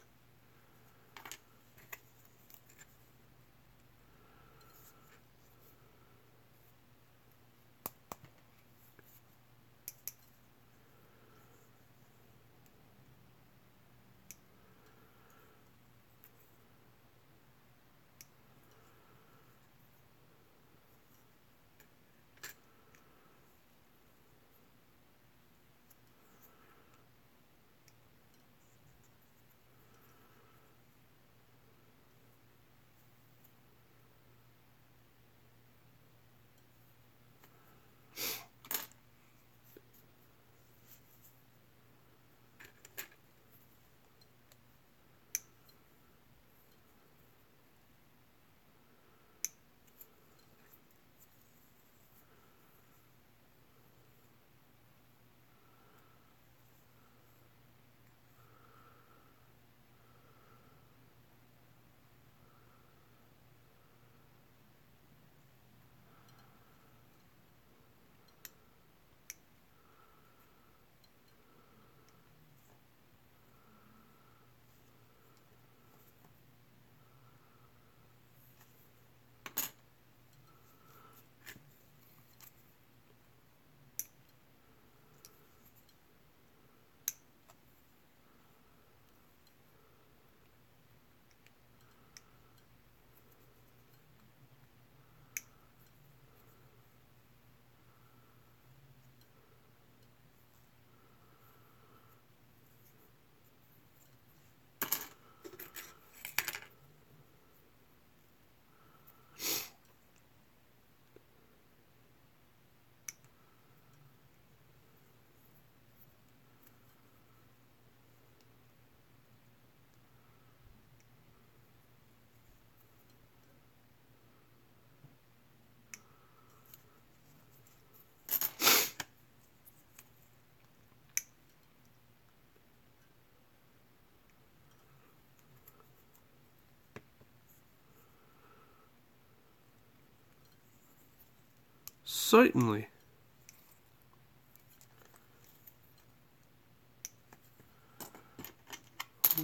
Certainly.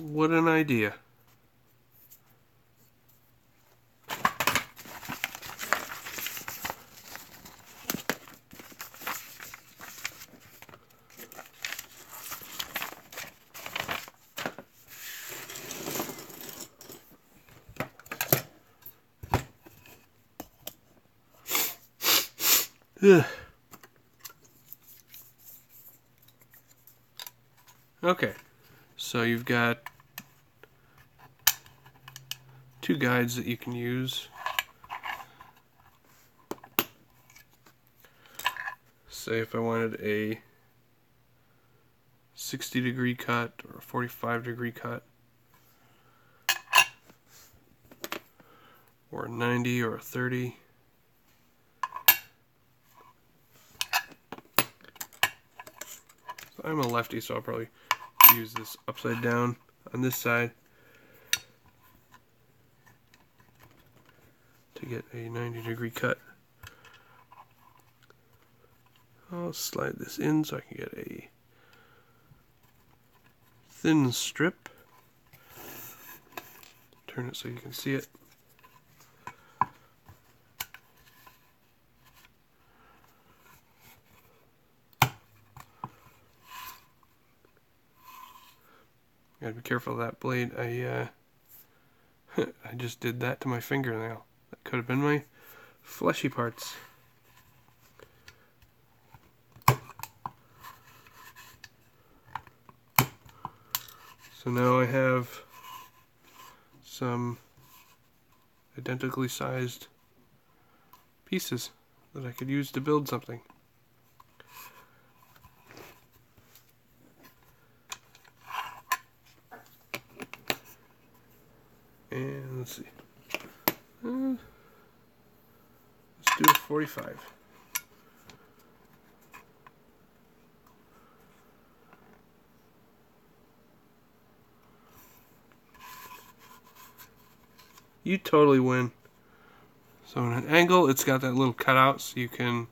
What an idea. Ugh. Okay, so you've got two guides that you can use. Say if I wanted a 60-degree cut or a 45-degree cut, or a 90 or a 30. So I'm a lefty, so I'll probably use this upside down on this side to get a 90-degree cut. I'll slide this in so I can get a thin strip. Turn it so you can see it. Gotta be careful of that blade. I just did that to my fingernail. That could have been my fleshy parts. So now I have some identically sized pieces that I could use to build something. And let's see. Let's do a 45. You totally win. So in an angle, it's got that little cutout so you can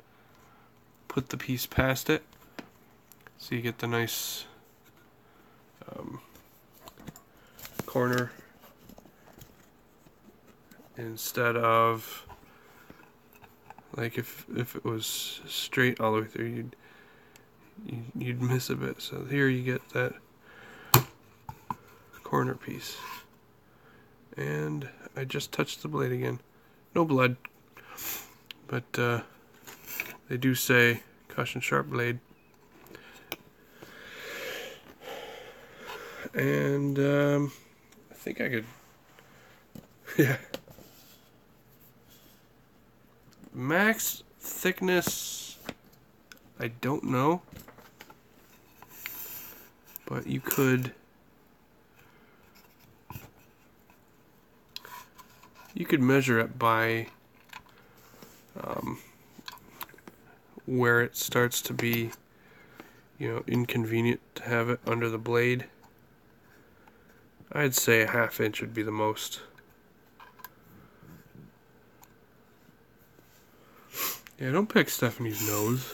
put the piece past it. So you get the nice corner instead of, like, if it was straight all the way through, you'd miss a bit. So here you get that corner piece. And I just touched the blade again. No blood, but they do say caution sharp blade. And I think I could, yeah. Max thickness, I don't know, but you could measure it by where it starts to be, inconvenient to have it under the blade. I'd say a ½ inch would be the most. Yeah, don't pick Stephanie's nose.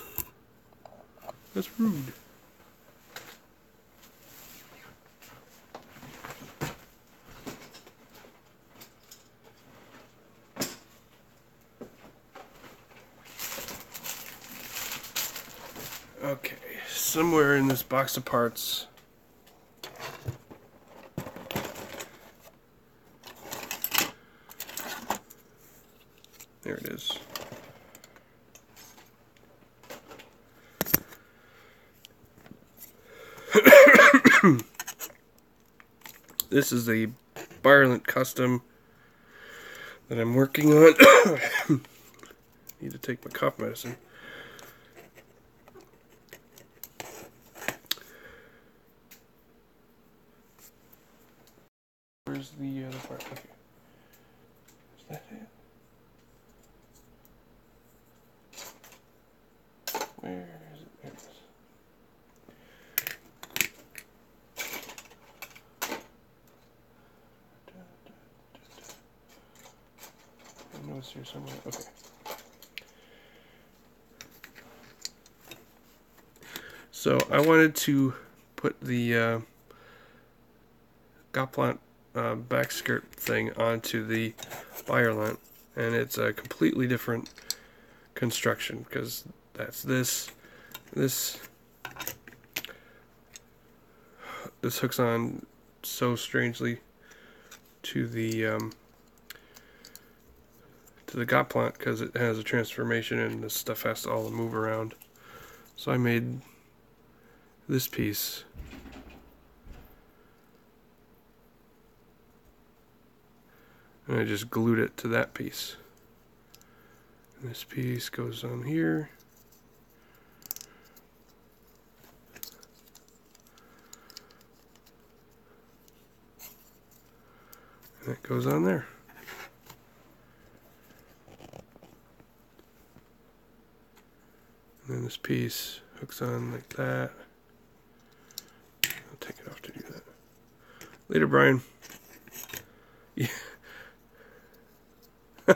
That's rude. Okay, somewhere in this box of parts, there it is. This is a Byrlant custom that I'm working on. Need to take my cough medicine. Where's the other part? Okay. Is that it? Where is it? There it is. I know it's here somewhere. Okay. So I wanted to put the Gotplant back skirt thing onto the Biolant, and it's a completely different construction because that's this hooks on so strangely to the Gotplant because it has a transformation and this stuff has to all move around. So I made this piece. And I just glued it to that piece. And this piece goes on here. And it goes on there. And then this piece hooks on like that. I'll take it off to do that. Later, Brian. Yeah. I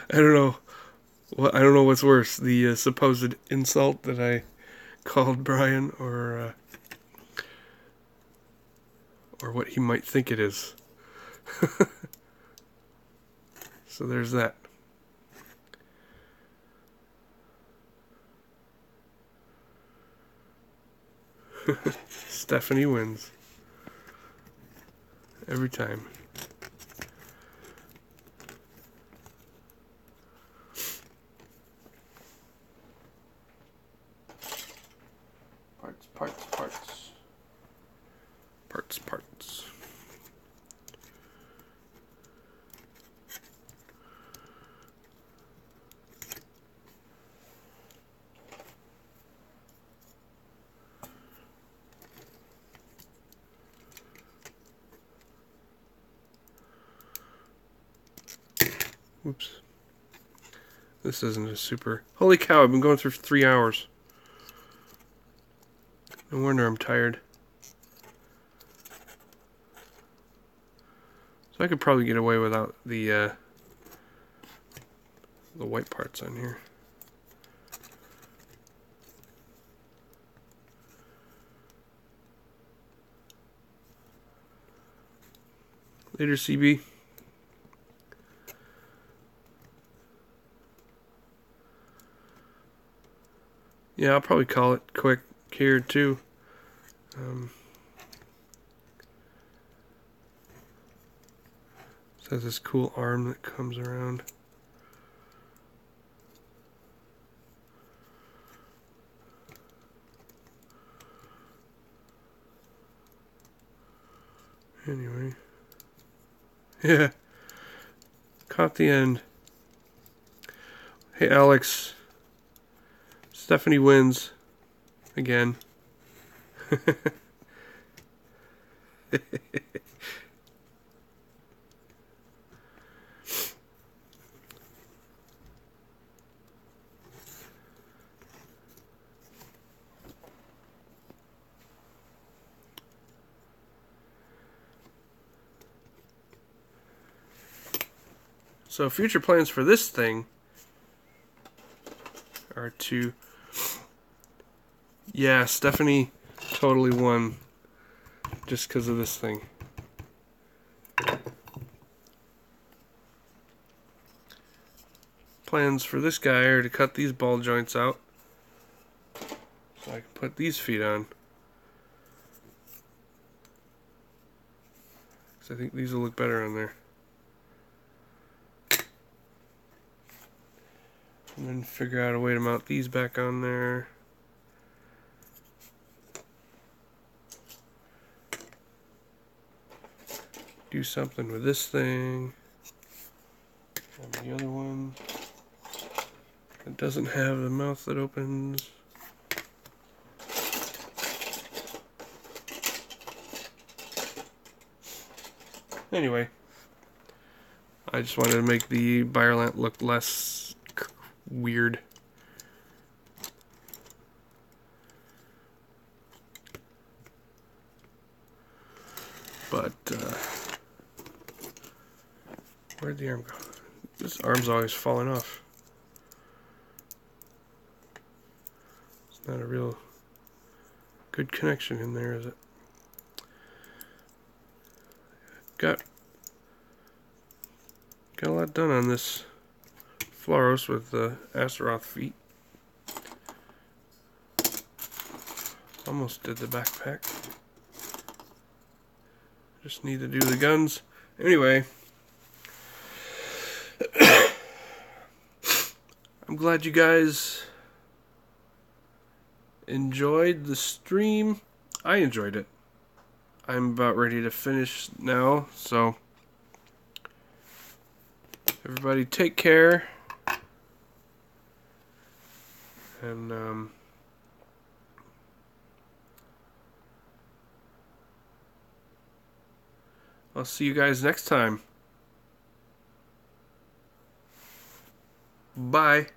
don't know. I don't know what's worse, the supposed insult that I called Brian, or what he might think it is. So there's that. Stephanie wins. Every time. Parts. Whoops. This isn't a super... Holy cow, I've been going through for 3 hours. No wonder I'm tired. So I could probably get away without the white parts on here. Later, CB. Yeah, I'll probably call it quick here too. It has this cool arm that comes around. Anyway. Yeah. Caught the end. Hey, Alex. Stephanie wins. Again. So future plans for this thing are to... Yeah, Stephanie totally won just because of this thing. Plans for this guy are to cut these ball joints out so I can put these feet on. Because I think these will look better on there. And then figure out a way to mount these back on there. Do something with this thing. And the other one. It doesn't have the mouth that opens. Anyway. I just wanted to make the Biolant look less weird. But Where'd the arm go? This arm's always falling off. It's not a real good connection in there, is it? Got a lot done on this Floros with the Astaroth feet. Almost did the backpack. Just need to do the guns. Anyway, I'm glad you guys enjoyed the stream. I enjoyed it. I'm about ready to finish now, so everybody take care. And I'll see you guys next time. Bye.